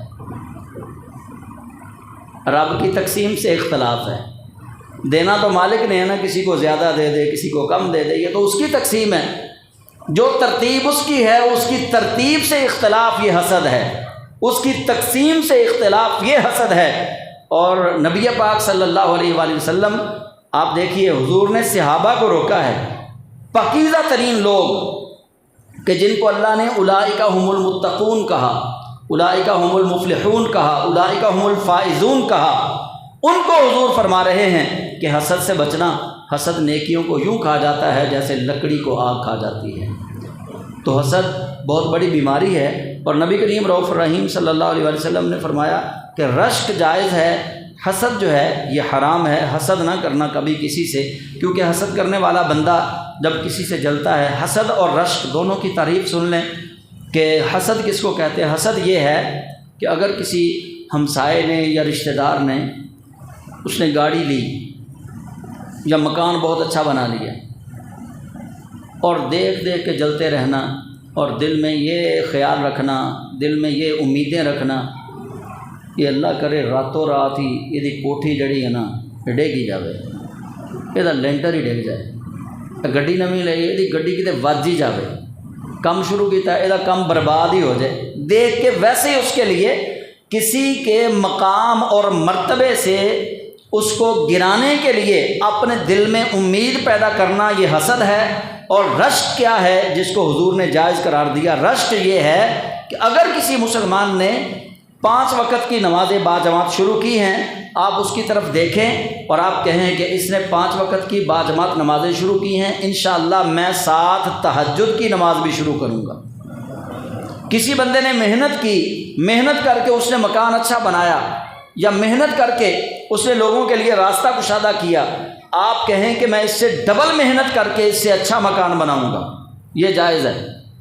رب کی تقسیم سے اختلاف ہے۔ دینا تو مالک نے ہے نا، کسی کو زیادہ دے دے کسی کو کم دے دے، یہ تو اس کی تقسیم ہے، جو ترتیب اس کی ہے اس کی ترتیب سے اختلاف یہ حسد ہے، اس کی تقسیم سے اختلاف یہ حسد ہے۔ اور نبی پاک صلی اللہ علیہ وآلہ وسلم آپ دیکھیے حضور نے صحابہ کو روکا ہے، پاکیزہ ترین لوگ کہ جن کو اللہ نے اولئک هم المتقون کہا، اولئک هم المفلحون کہا، اولئک هم الفائزون کہا، ان کو حضور فرما رہے ہیں کہ حسد سے بچنا، حسد نیکیوں کو یوں کھا جاتا ہے جیسے لکڑی کو آگ کھا جاتی ہے۔ تو حسد بہت بڑی بیماری ہے، اور نبی کریم رؤوف الرحیم صلی اللہ علیہ وسلم نے فرمایا کہ رشک جائز ہے، حسد جو ہے یہ حرام ہے۔ حسد نہ کرنا کبھی کسی سے، کیونکہ حسد کرنے والا بندہ جب کسی سے جلتا ہے، حسد اور رشک دونوں کی تعریف سن لیں کہ حسد کس کو کہتے ہیں۔ حسد یہ ہے کہ اگر کسی ہمسائے نے یا رشتہ دار نے اس نے گاڑی لی یا مکان بہت اچھا بنا لیا، اور دیکھ دیکھ کے جلتے رہنا اور دل میں یہ خیال رکھنا، دل میں یہ امیدیں رکھنا کہ اللہ کرے راتوں رات ہی یہ کوٹھی جڑی ہے نا ڈگی جائے، یہ لینٹر ہی ڈگ جائے، گڈی نویں لے یہ گڈی کتے وج ہی جائے، کم شروع کیتا ہے یہ کم برباد ہی ہو جائے، دیکھ کے ویسے ہی اس کے لیے کسی کے مقام اور مرتبے سے اس کو گرانے کے لیے اپنے دل میں امید پیدا کرنا یہ حسد ہے۔ اور رشک کیا ہے جس کو حضور نے جائز قرار دیا؟ رشک یہ ہے کہ اگر کسی مسلمان نے 5 وقت کی نمازیں باجماعت شروع کی ہیں، آپ اس کی طرف دیکھیں اور آپ کہیں کہ اس نے 5 وقت کی باجماعت نمازیں شروع کی ہیں، انشاءاللہ میں ساتھ تہجد کی نماز بھی شروع کروں گا۔ کسی بندے نے محنت کی، محنت کر کے اس نے مکان اچھا بنایا، یا محنت کر کے اس نے لوگوں کے لیے راستہ کشادہ کیا، آپ کہیں کہ میں اس سے ڈبل محنت کر کے اس سے اچھا مکان بناؤں گا، یہ جائز ہے۔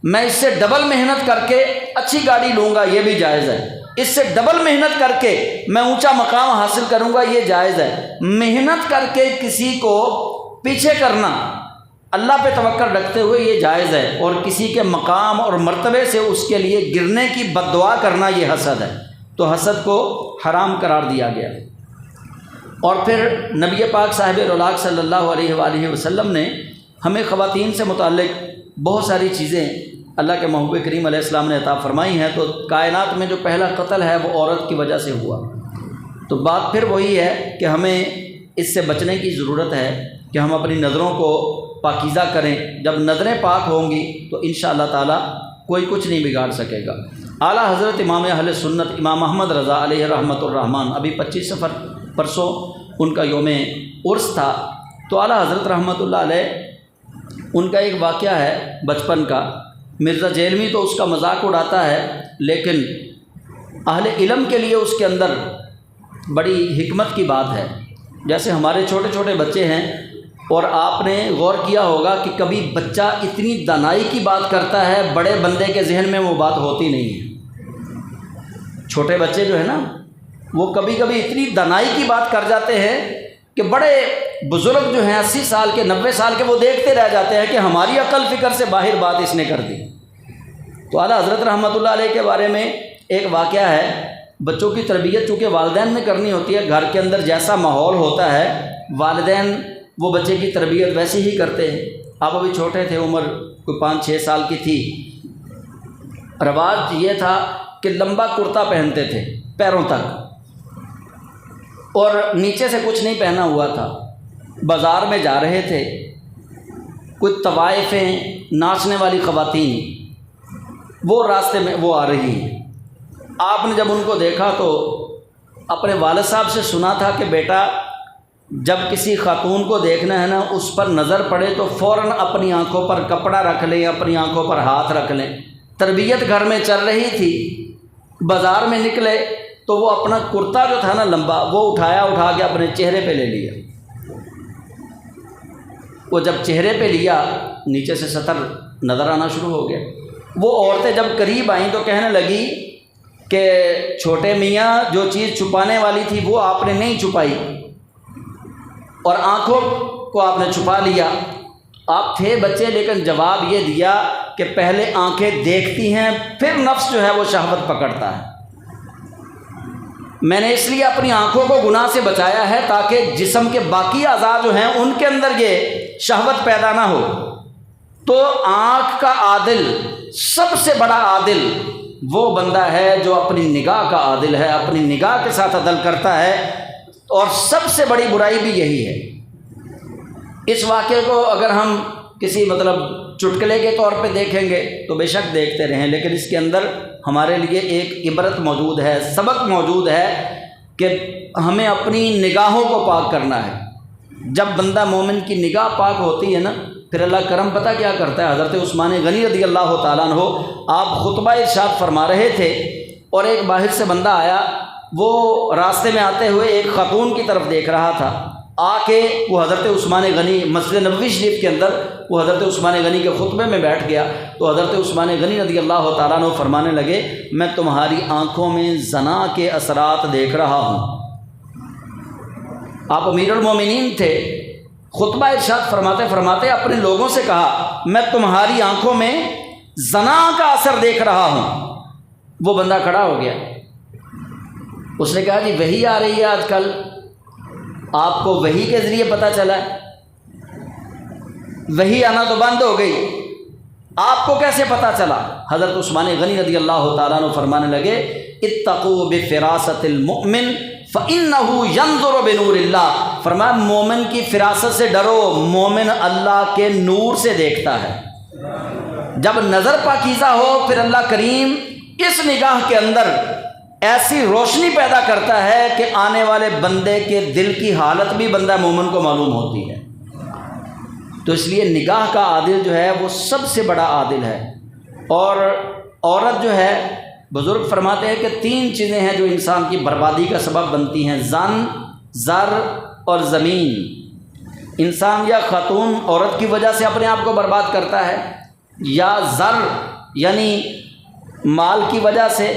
میں اس سے ڈبل محنت کر کے اچھی گاڑی لوں گا، یہ بھی جائز ہے۔ اس سے ڈبل محنت کر کے میں اونچا مقام حاصل کروں گا، یہ جائز ہے۔ محنت کر کے کسی کو پیچھے کرنا اللہ پہ توکل رکھتے ہوئے یہ جائز ہے، اور کسی کے مقام اور مرتبے سے اس کے لیے گرنے کی بد دعا کرنا یہ حسد ہے، تو حسد کو حرام قرار دیا گیا۔ اور پھر نبی پاک صاحب رولاک صلی اللہ علیہ وآلہ وسلم نے ہمیں خواتین سے متعلق بہت ساری چیزیں اللہ کے محبوب کریم علیہ السلام نے عطا فرمائی ہیں، تو کائنات میں جو پہلا قتل ہے وہ عورت کی وجہ سے ہوا، تو بات پھر وہی ہے کہ ہمیں اس سے بچنے کی ضرورت ہے کہ ہم اپنی نظروں کو پاکیزہ کریں۔ جب نظریں پاک ہوں گی تو انشاءاللہ تعالی کوئی کچھ نہیں بگاڑ سکے گا۔ اعلیٰ حضرت امام اہل سنت امام محمد رضا علیہ رحمۃ الرحمن، ابھی 25 صفر پرسوں ان کا یوم عرس تھا، تو اعلیٰ حضرت رحمۃ اللہ علیہ ان کا ایک واقعہ ہے بچپن کا۔ مرزا جیلمی تو اس کا مذاق اڑاتا ہے، لیکن اہل علم کے لیے اس کے اندر بڑی حکمت کی بات ہے۔ جیسے ہمارے چھوٹے چھوٹے بچے ہیں، اور آپ نے غور کیا ہوگا کہ کبھی بچہ اتنی دانائی کی بات کرتا ہے، بڑے بندے کے ذہن میں وہ بات ہوتی نہیں ہے۔ چھوٹے بچے جو ہے نا، وہ کبھی کبھی اتنی دانائی کی بات کر جاتے ہیں کہ بڑے بزرگ جو ہیں 80 سال کے 90 سال کے، وہ دیکھتے رہ جاتے ہیں کہ ہماری عقل فکر سے باہر بات اس نے کر دی۔ تو اعلیٰ حضرت رحمۃ اللہ علیہ کے بارے میں ایک واقعہ ہے۔ بچوں کی تربیت چونکہ والدین نے کرنی ہوتی ہے، گھر کے اندر جیسا ماحول ہوتا ہے والدین وہ بچے کی تربیت ویسے ہی کرتے ہیں۔ آپ ابھی چھوٹے تھے، عمر کوئی 5-6 سال کی تھی، رواج یہ تھا کہ لمبا کرتا پہنتے تھے پیروں تک، اور نیچے سے کچھ نہیں پہنا ہوا تھا۔ بازار میں جا رہے تھے، کچھ طوائفیں ناچنے والی خواتین وہ راستے میں وہ آ رہی ہیں۔ آپ نے جب ان کو دیکھا تو اپنے والد صاحب سے سنا تھا کہ بیٹا جب کسی خاتون کو دیکھنا ہے نا، اس پر نظر پڑے تو فوراً اپنی آنکھوں پر کپڑا رکھ لیں، اپنی آنکھوں پر ہاتھ رکھ لیں۔ تربیت گھر میں چل رہی تھی، بازار میں نکلے تو وہ اپنا کرتا جو تھا نا لمبا، وہ اٹھا کے اپنے چہرے پہ لے لیا۔ وہ جب چہرے پہ لیا، نیچے سے سطر نظر آنا شروع ہو گیا۔ وہ عورتیں جب قریب آئیں تو کہنے لگی کہ چھوٹے میاں جو چیز چھپانے والی تھی وہ آپ نے نہیں چھپائی، اور آنکھوں کو آپ نے چھپا لیا۔ آپ تھے بچے، لیکن جواب یہ دیا کہ پہلے آنکھیں دیکھتی ہیں، پھر نفس جو ہے وہ شہوت پکڑتا ہے۔ میں نے اس لیے اپنی آنکھوں کو گناہ سے بچایا ہے تاکہ جسم کے باقی اعضاء جو ہیں ان کے اندر یہ شہوت پیدا نہ ہو۔ تو آنکھ کا عادل، سب سے بڑا عادل وہ بندہ ہے جو اپنی نگاہ کا عادل ہے، اپنی نگاہ کے ساتھ عدل کرتا ہے، اور سب سے بڑی برائی بھی یہی ہے۔ اس واقعے کو اگر ہم کسی چٹکلے کے طور پہ دیکھیں گے تو بے شک دیکھتے رہیں، لیکن اس کے اندر ہمارے لیے ایک عبرت موجود ہے، سبق موجود ہے کہ ہمیں اپنی نگاہوں کو پاک کرنا ہے۔ جب بندہ مومن کی نگاہ پاک ہوتی ہے نا، پھر اللہ کرم پتہ کیا کرتا ہے۔ حضرت عثمان غنی رضی اللہ تعالیٰ عنہ آپ خطبہ ارشاد فرما رہے تھے، اور ایک باہر سے بندہ آیا، وہ راستے میں آتے ہوئے ایک خاتون کی طرف دیکھ رہا تھا، آ کے وہ حضرت عثمان غنی مسجد نبوی شریف کے اندر وہ حضرت عثمان غنی کے خطبے میں بیٹھ گیا، تو حضرت عثمان غنی رضی اللہ تعالیٰ عنہ فرمانے لگے، میں تمہاری آنکھوں میں زنا کے اثرات دیکھ رہا ہوں۔ آپ امیر المومنین تھے، خطبہ ارشاد فرماتے فرماتے اپنے لوگوں سے کہا، میں تمہاری آنکھوں میں زنا کا اثر دیکھ رہا ہوں۔ وہ بندہ کھڑا ہو گیا، اس نے کہا جی وحی آ رہی ہے آج کل، آپ کو وحی کے ذریعے پتہ چلا ہے؟ وحی آنا تو بند ہو گئی، آپ کو کیسے پتہ چلا؟ حضرت عثمان غنی رضی اللہ تعالیٰ عنہ فرمانے لگے اتقوا بفراست المؤمن فإنه ينظر بنور اللہ، فرمایا مومن کی فراست سے ڈرو، مومن اللہ کے نور سے دیکھتا ہے۔ جب نظر پاکیزہ ہو پھر اللہ کریم اس نگاہ کے اندر ایسی روشنی پیدا کرتا ہے کہ آنے والے بندے کے دل کی حالت بھی بندہ مومن کو معلوم ہوتی ہے۔ تو اس لیے نگاہ کا عادل جو ہے وہ سب سے بڑا عادل ہے۔ اور عورت جو ہے، بزرگ فرماتے ہیں کہ 3 چیزیں ہیں جو انسان کی بربادی کا سبب بنتی ہیں، زن، زر اور زمین۔ انسان یا خاتون عورت کی وجہ سے اپنے آپ کو برباد کرتا ہے، یا زر یعنی مال کی وجہ سے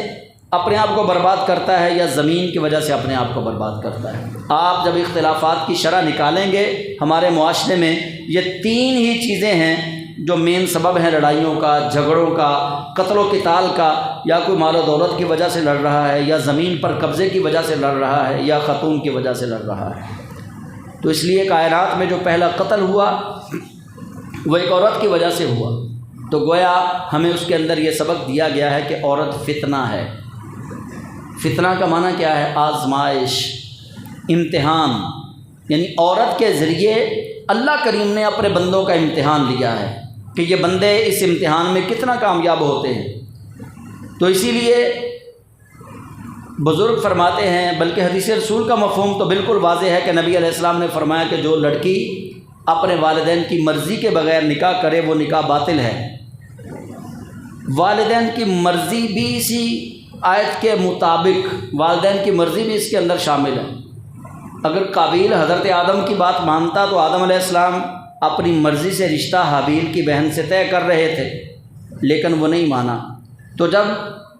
اپنے آپ کو برباد کرتا ہے، یا زمین کی وجہ سے اپنے آپ کو برباد کرتا ہے۔ آپ جب اختلافات کی شرح نکالیں گے ہمارے معاشرے میں، یہ 3 ہی چیزیں ہیں جو مین سبب ہیں لڑائیوں کا، جھگڑوں کا، قتل و قتال کا، یا کوئی مال و دولت کی وجہ سے لڑ رہا ہے، یا زمین پر قبضے کی وجہ سے لڑ رہا ہے، یا خاتون کی وجہ سے لڑ رہا ہے۔ تو اس لیے کائنات میں جو پہلا قتل ہوا وہ ایک عورت کی وجہ سے ہوا، تو گویا ہمیں اس کے اندر یہ سبق دیا گیا ہے کہ عورت فتنہ ہے۔ فتنہ کا معنی کیا ہے؟ آزمائش، امتحان، یعنی عورت کے ذریعے اللہ کریم نے اپنے بندوں کا امتحان لیا ہے کہ یہ بندے اس امتحان میں کتنا کامیاب ہوتے ہیں۔ تو اسی لیے بزرگ فرماتے ہیں، بلکہ حدیث رسول کا مفہوم تو بالکل واضح ہے کہ نبی علیہ السلام نے فرمایا کہ جو لڑکی اپنے والدین کی مرضی کے بغیر نکاح کرے وہ نکاح باطل ہے۔ والدین کی مرضی بھی اسی آیت کے مطابق، والدین کی مرضی بھی اس کے اندر شامل ہے۔ اگر قابیل حضرت آدم کی بات مانتا تو آدم علیہ السلام اپنی مرضی سے رشتہ حابیل کی بہن سے طے کر رہے تھے، لیکن وہ نہیں مانا۔ تو جب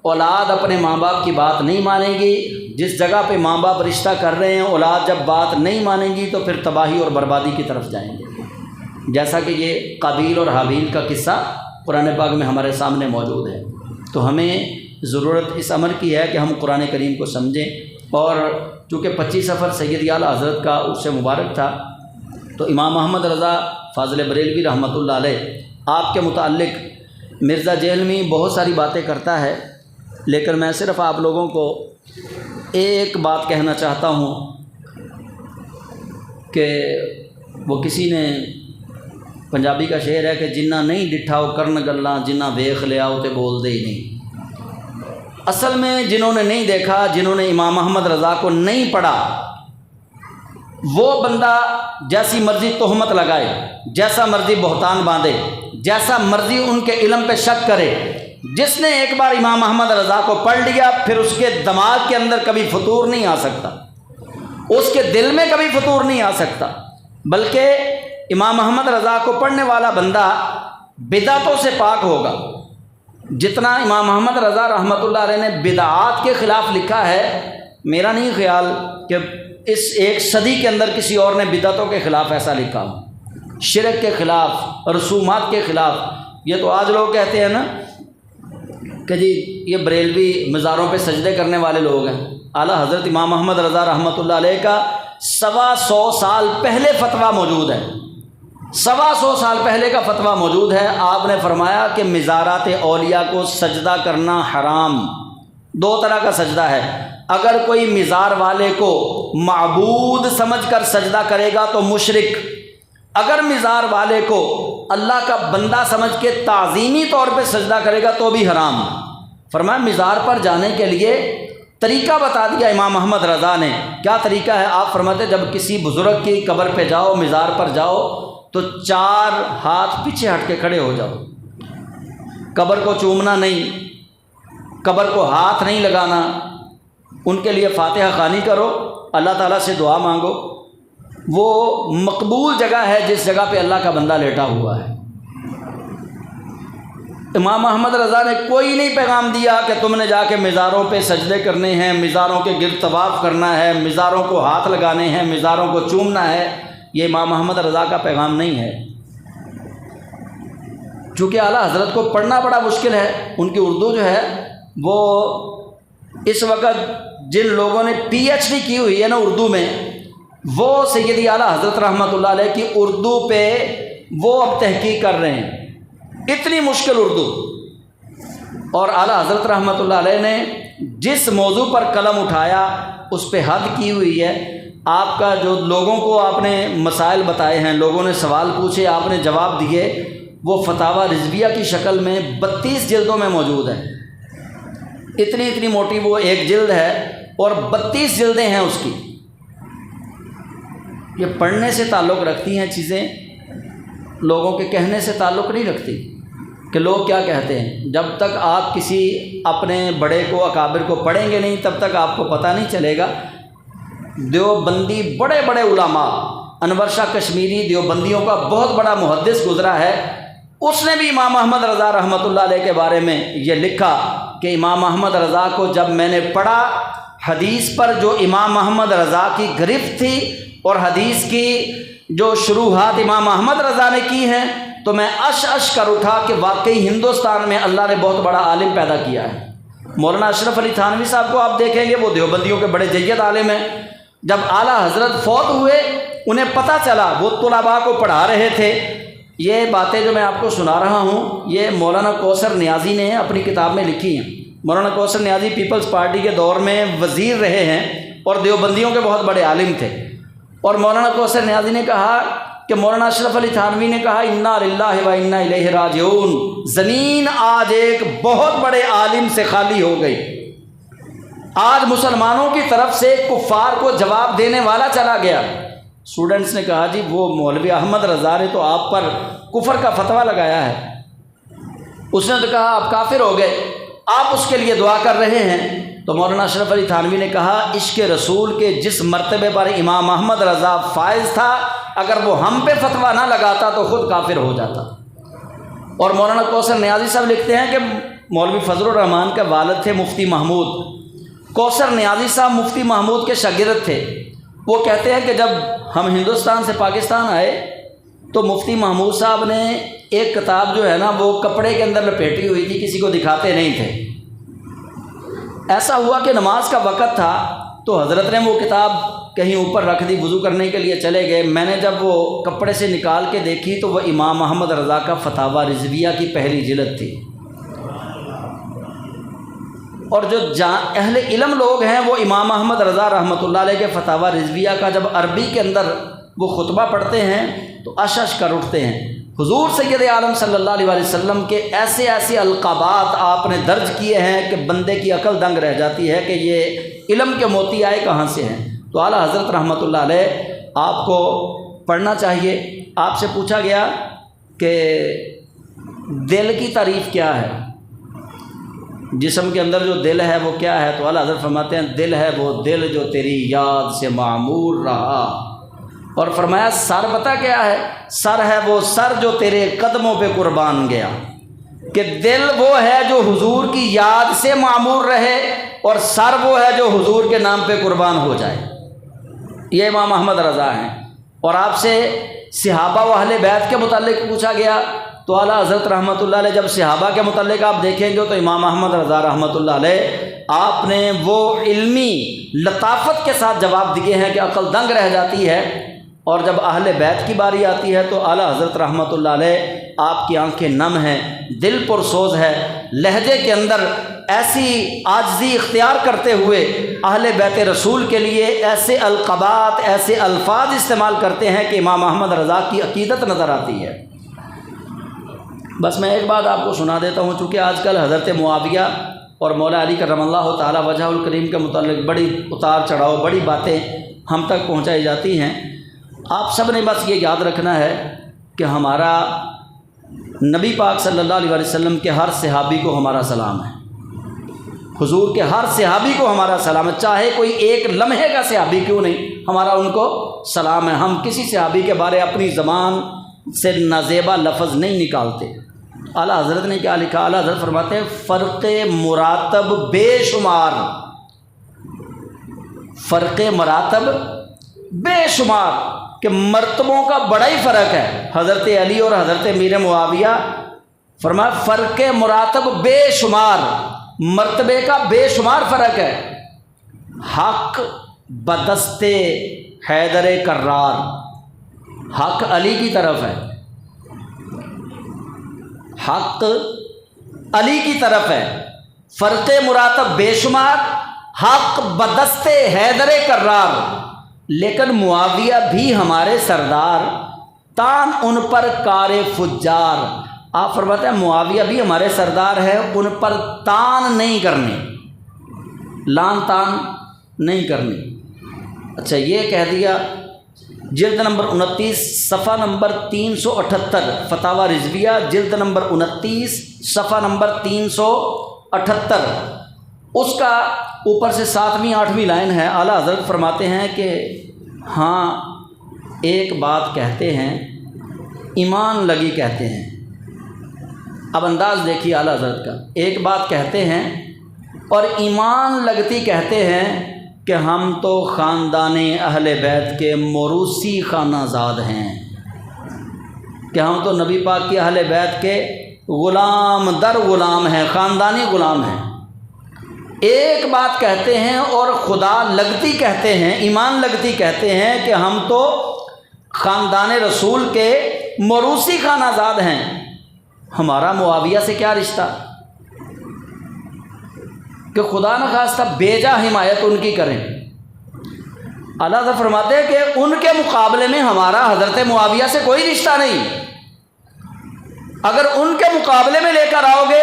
اولاد اپنے ماں باپ کی بات نہیں مانے گی، جس جگہ پہ ماں باپ رشتہ کر رہے ہیں اولاد جب بات نہیں مانیں گی تو پھر تباہی اور بربادی کی طرف جائیں گے، جیسا کہ یہ قابیل اور حابیل کا قصہ قرآن پاک میں ہمارے سامنے موجود ہے۔ تو ہمیں ضرورت اس امر کی ہے کہ ہم قرآن کریم کو سمجھیں، اور چونکہ 25 سفر سید اعلیٰ حضرت کا اس سے مبارک تھا، تو امام محمد رضا فاضل بریلوی رحمۃ اللہ علیہ آپ کے متعلق مرزا جہلمی بہت ساری باتیں کرتا ہے، لیکن میں صرف آپ لوگوں کو ایک بات کہنا چاہتا ہوں کہ وہ کسی نے پنجابی کا شعر ہے کہ جنہ نہیں ڈٹھا وہ کرن گلاں، جنہ ویخ لیا وہ تے بول دے ہی نہیں۔ اصل میں جنہوں نے نہیں دیکھا، جنہوں نے امام محمد رضا کو نہیں پڑھا، وہ بندہ جیسی مرضی تہمت لگائے، جیسا مرضی بہتان باندھے، جیسا مرضی ان کے علم پہ شک کرے، جس نے ایک بار امام محمد رضا کو پڑھ لیا پھر اس کے دماغ کے اندر کبھی فطور نہیں آ سکتا، اس کے دل میں کبھی فطور نہیں آ سکتا، بلکہ امام محمد رضا کو پڑھنے والا بندہ بدعتوں سے پاک ہوگا۔ جتنا امام محمد رضا رحمۃ اللہ علیہ نے بدعات کے خلاف لکھا ہے، میرا نہیں خیال کہ اس ایک صدی کے اندر کسی اور نے بدعتوں کے خلاف ایسا لکھا ہو، شرک کے خلاف، رسومات کے خلاف۔ یہ تو آج لوگ کہتے ہیں نا کہ جی یہ بریلوی مزاروں پہ سجدے کرنے والے لوگ ہیں۔ اعلیٰ حضرت امام محمد رضا رحمۃ اللہ علیہ کا 125 سال پہلے فتویٰ موجود ہے، 125 سال پہلے کا فتویٰ موجود ہے۔ آپ نے فرمایا کہ مزارات اولیاء کو سجدہ کرنا حرام۔ 2 طرح کا سجدہ ہے، اگر کوئی مزار والے کو معبود سمجھ کر سجدہ کرے گا تو مشرک، اگر مزار والے کو اللہ کا بندہ سمجھ کے تعظیمی طور پہ سجدہ کرے گا تو بھی حرام۔ فرمایا مزار پر جانے کے لیے طریقہ بتا دیا امام محمد رضا نے۔ کیا طریقہ ہے؟ آپ فرماتے جب کسی بزرگ کی قبر پہ جاؤ، مزار پر جاؤ تو 4 ہاتھ پیچھے ہٹ کے کھڑے ہو جاؤ، قبر کو چومنا نہیں، قبر کو ہاتھ نہیں لگانا، ان کے لیے فاتحہ خوانی کرو، اللہ تعالیٰ سے دعا مانگو۔ وہ مقبول جگہ ہے جس جگہ پہ اللہ کا بندہ لیٹا ہوا ہے۔ امام محمد رضا نے کوئی نہیں پیغام دیا کہ تم نے جا کے مزاروں پہ سجدے کرنے ہیں، مزاروں کے گرد طواف کرنا ہے، مزاروں کو ہاتھ لگانے ہیں، مزاروں کو چومنا ہے۔ یہ امام محمد رضا کا پیغام نہیں ہے، چونکہ اعلیٰ حضرت کو پڑھنا بڑا مشکل ہے، ان کی اردو جو ہے وہ اس وقت جن لوگوں نے پی ایچ ڈی کی ہوئی ہے نا اردو میں، وہ سیدی اعلیٰ حضرت رحمۃ اللہ علیہ کی اردو پہ وہ اب تحقیق کر رہے ہیں، اتنی مشکل اردو۔ اور اعلیٰ حضرت رحمۃ اللہ علیہ نے جس موضوع پر قلم اٹھایا اس پہ حد کی ہوئی ہے۔ آپ کا جو لوگوں کو آپ نے مسائل بتائے ہیں، لوگوں نے سوال پوچھے، آپ نے جواب دیے، وہ فتاوی رضویہ کی شکل میں 32 جلدوں میں موجود ہے۔ اتنی موٹی وہ ایک جلد ہے اور 32 جلدیں ہیں اس کی۔ یہ پڑھنے سے تعلق رکھتی ہیں چیزیں، لوگوں کے کہنے سے تعلق نہیں رکھتی کہ لوگ کیا کہتے ہیں۔ جب تک آپ کسی اپنے بڑے کو، اکابر کو پڑھیں گے نہیں، تب تک آپ کو پتہ نہیں چلے گا۔ دیوبندی بڑے بڑے علماء، انور شاہ کشمیری دیوبندیوں کا بہت بڑا محدث گزرا ہے، اس نے بھی امام احمد رضا رحمۃ اللہ علیہ کے بارے میں یہ لکھا کہ امام احمد رضا کو جب میں نے پڑھا، حدیث پر جو امام احمد رضا کی گرفت تھی اور حدیث کی جو شروحات امام احمد رضا نے کی ہیں، تو میں اش کر اٹھا کہ واقعی ہندوستان میں اللہ نے بہت بڑا عالم پیدا کیا ہے۔ مولانا اشرف علی تھانوی صاحب کو آپ دیکھیں گے، وہ دیوبندیوں کے بڑے جید عالم ہیں۔ جب اعلیٰ حضرت فوت ہوئے، انہیں پتہ چلا، وہ طلباء کو پڑھا رہے تھے۔ یہ باتیں جو میں آپ کو سنا رہا ہوں، یہ مولانا کوثر نیازی نے اپنی کتاب میں لکھی ہیں۔ مولانا کوثر نیازی پیپلز پارٹی کے دور میں وزیر رہے ہیں اور دیوبندیوں کے بہت بڑے عالم تھے۔ اور مولانا کوثر نیازی نے کہا کہ مولانا اشرف علی تھانوی نے کہا انا للہ و انا الیہ راجعون، زمین آج ایک بہت بڑے عالم سے خالی ہو گئی، آج مسلمانوں کی طرف سے کفار کو جواب دینے والا چلا گیا۔ اسٹوڈنٹس نے کہا جی وہ مولوی احمد رضا نے تو آپ پر کفر کا فتویٰ لگایا ہے۔ اس نے تو کہا آپ کافر ہو گئے، آپ اس کے لیے دعا کر رہے ہیں۔ تو مولانا اشرف علی تھانوی نے کہا عشق رسول کے جس مرتبے پر امام احمد رضا فائز تھا، اگر وہ ہم پہ فتویٰ نہ لگاتا تو خود کافر ہو جاتا۔ اور مولانا کوثر نیازی صاحب لکھتے ہیں کہ مولوی فضل الرحمان کے والد تھے مفتی محمود، کوثر نیازی صاحب مفتی محمود کے شاگرد تھے۔ وہ کہتے ہیں کہ جب ہم ہندوستان سے پاکستان آئے تو مفتی محمود صاحب نے ایک کتاب جو ہے نا وہ کپڑے کے اندر لپیٹی ہوئی تھی، کسی کو دکھاتے نہیں تھے۔ ایسا ہوا کہ نماز کا وقت تھا تو حضرت نے وہ کتاب کہیں اوپر رکھ دی، وضو کرنے کے لیے چلے گئے۔ میں نے جب وہ کپڑے سے نکال کے دیکھی تو وہ امام احمد رضا کا فتاوی رضویہ کی پہلی جلد تھی۔ اور جو اہل علم لوگ ہیں وہ امام احمد رضا رحمۃ اللہ علیہ کے فتاوی رضویہ کا جب عربی کے اندر وہ خطبہ پڑھتے ہیں تو اش کر اٹھتے ہیں۔ حضور سید عالم صلی اللہ علیہ وسلم کے ایسے القابات آپ نے درج کیے ہیں کہ بندے کی عقل دنگ رہ جاتی ہے کہ یہ علم کے موتی آئے کہاں سے ہیں۔ تو اعلیٰ حضرت رحمۃ اللہ علیہ آپ کو پڑھنا چاہیے۔ آپ سے پوچھا گیا کہ دل کی تعریف کیا ہے، جسم کے اندر جو دل ہے وہ کیا ہے؟ تو اعلیٰ حضرت فرماتے ہیں دل ہے وہ دل جو تیری یاد سے معمور رہا۔ اور فرمایا سر پتہ کیا ہے؟ سر ہے وہ سر جو تیرے قدموں پہ قربان گیا، کہ دل وہ ہے جو حضور کی یاد سے معمور رہے اور سر وہ ہے جو حضور کے نام پہ قربان ہو جائے۔ یہ امام احمد رضا ہیں۔ اور آپ سے صحابہ و اہل بیت کے متعلق پوچھا گیا تو اعلیٰ حضرت رحمۃ اللہ علیہ جب صحابہ کے متعلق آپ دیکھیں گے تو امام احمد رضا رحمۃ اللہ علیہ آپ نے وہ علمی لطافت کے ساتھ جواب دیے ہیں کہ عقل دنگ رہ جاتی ہے۔ اور جب اہل بیت کی باری آتی ہے تو اعلیٰ حضرت رحمۃ اللہ علیہ آپ کی آنکھیں نم ہیں، دل پرسوز ہے، لہجے کے اندر ایسی عاجزی اختیار کرتے ہوئے اہل بیت رسول کے لیے ایسے القابات، ایسے الفاظ استعمال کرتے ہیں کہ امام احمد رضا کی عقیدت نظر آتی ہے۔ بس میں ایک بات آپ کو سنا دیتا ہوں، چونکہ آج کل حضرت معاویہ اور مولا علی کرم اللہ تعالی وجہ الکریم کے متعلق بڑی اتار چڑھاؤ، بڑی باتیں ہم تک پہنچائی جاتی ہیں۔ آپ سب نے بس یہ یاد رکھنا ہے کہ ہمارا نبی پاک صلی اللہ علیہ وسلم کے ہر صحابی کو ہمارا سلام ہے، حضور کے ہر صحابی کو ہمارا سلام ہے، چاہے کوئی ایک لمحے کا صحابی کیوں نہیں، ہمارا ان کو سلام ہے۔ ہم کسی صحابی کے بارے اپنی زبان سے نازیبا لفظ نہیں نکالتے۔ اعلیٰ حضرت نے کیا لکھا؟ اعلیٰ حضرت فرماتے ہیں فرق مراتب بے شمار، فرق مراتب بے شمار، کہ مرتبوں کا بڑا ہی فرق ہے۔ حضرت علی اور حضرت امیر معاویہ فرمایا فرق مراتب بے شمار، مرتبے کا بے شمار فرق ہے۔ حق بدست حیدر کرار، حق علی کی طرف ہے، حق علی کی طرف ہے، فرق مراتب بے شمار، حق بدست حیدر کرار، لیکن معاویہ بھی ہمارے سردار، تان ان پر کار فجار۔ آپ فرماتے ہیں معاویہ بھی ہمارے سردار ہے، ان پر تان نہیں کرنی، لان تان نہیں کرنی۔ اچھا یہ کہہ دیا۔ جلد نمبر 29 صفحہ نمبر 378، فتاوی رضویہ جلد نمبر 29 صفحہ نمبر 378، اس کا اوپر سے 7ویں 8ویں لائن ہے۔ اعلیٰ حضرت فرماتے ہیں کہ ہاں ایک بات کہتے ہیں، ایمان لگی کہتے ہیں۔ اب انداز دیکھیے اعلیٰ حضرت کا، ایک بات کہتے ہیں اور ایمان لگتی کہتے ہیں کہ ہم تو خاندان اہل بیت کے موروثی خانہ زاد ہیں، کہ ہم تو نبی پاک کی اہل بیت کے غلام در غلام ہیں، خاندانی غلام ہیں۔ ایک بات کہتے ہیں اور خدا لگتی کہتے ہیں، ایمان لگتی کہتے ہیں کہ ہم تو خاندان رسول کے موروثی خانہ زاد ہیں، ہمارا معاویہ سے کیا رشتہ؟ کہ خدا نخواستہ بیجا حمایت ان کی کریں۔ اللہ تعالیٰ فرماتے ہیں کہ ان کے مقابلے میں ہمارا حضرت معاویہ سے کوئی رشتہ نہیں، اگر ان کے مقابلے میں لے کر آؤ گے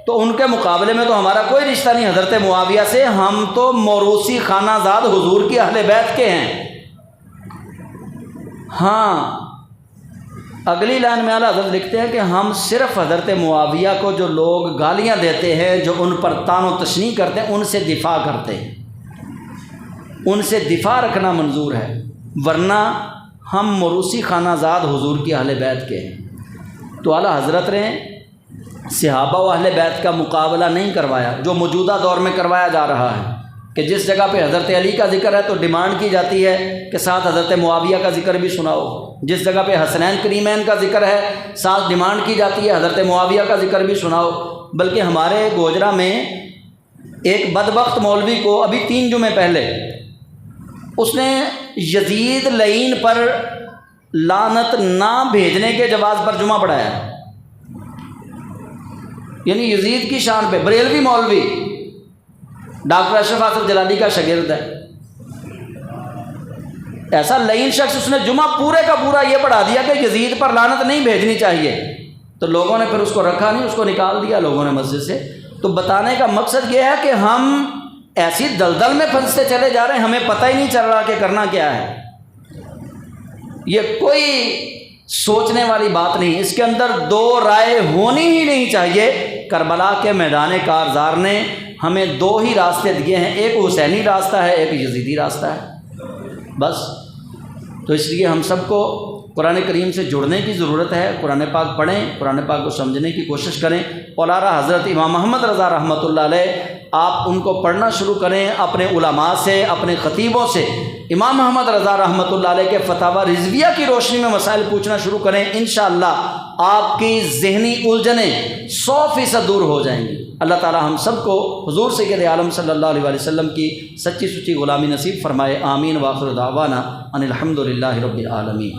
تو ان کے مقابلے میں تو ہمارا کوئی رشتہ نہیں حضرت معاویہ سے، ہم تو موروثی خانہ زاد حضور کی اہل بیت کے ہیں۔ ہاں اگلی لائن میں اعلیٰ حضرت لکھتے ہیں کہ ہم صرف حضرت معاویہ کو جو لوگ گالیاں دیتے ہیں، جو ان پر طعن و تشنیع کرتے ہیں، ان سے دفاع کرتے ہیں، ان سے دفاع رکھنا منظور ہے، ورنہ ہم موروثی خانہ زاد حضور کی اہل بیت کے ہیں۔ تو اعلیٰ حضرت نے صحابہ و اہل بیت کا مقابلہ نہیں کروایا جو موجودہ دور میں کروایا جا رہا ہے، کہ جس جگہ پہ حضرت علی کا ذکر ہے تو ڈیمانڈ کی جاتی ہے کہ ساتھ حضرت معاویہ کا ذکر بھی سناؤ، جس جگہ پہ حسنین کریمین کا ذکر ہے ساتھ ڈیمانڈ کی جاتی ہے حضرت معاویہ کا ذکر بھی سناؤ۔ بلکہ ہمارے گوجرا میں ایک بدبخت مولوی کو ابھی 3 جمعے پہلے اس نے یزید لعین پر لعنت نہ بھیجنے کے جواز پر جمعہ پڑھایا، یعنی یزید کی شان پہ، بریلوی مولوی، ڈاکٹر اشرف آصف جلالی کا شاگرد ہے، ایسا لعین شخص، اس نے جمعہ پورے کا پورا یہ پڑھا دیا کہ یزید پر لعنت نہیں بھیجنی چاہیے۔ تو لوگوں نے پھر اس کو رکھا نہیں، اس کو نکال دیا لوگوں نے مسجد سے۔ تو بتانے کا مقصد یہ ہے کہ ہم ایسی دلدل میں پھنستے چلے جا رہے ہیں، ہمیں پتہ ہی نہیں چل رہا کہ کرنا کیا ہے۔ یہ کوئی سوچنے والی بات نہیں، اس کے اندر 2 رائے ہونی ہی نہیں چاہیے۔ کربلا کے میدان کارزار نے ہمیں 2 ہی راستے دیے ہیں، ایک حسینی راستہ ہے، ایک یزیدی راستہ ہے، بس۔ تو اس لیے ہم سب کو قرآن کریم سے جڑنے کی ضرورت ہے، قرآن پاک پڑھیں، قرآن پاک کو سمجھنے کی کوشش کریں۔ مولانا حضرت امام محمد رضا رحمۃ اللہ علیہ، آپ ان کو پڑھنا شروع کریں، اپنے علماء سے، اپنے خطیبوں سے امام محمد رضا رحمۃ اللہ علیہ کے فتاوی رضویہ کی روشنی میں مسائل پوچھنا شروع کریں، انشاءاللہ آپ کی ذہنی الجھنیں 100% دور ہو جائیں گی۔ اللہ تعالی ہم سب کو حضور سید عالم صلی اللہ علیہ وسلم کی سچی سچی غلامی نصیب فرمائے، آمین۔ وآخر دعوانا ان الحمد للہ رب العالمین۔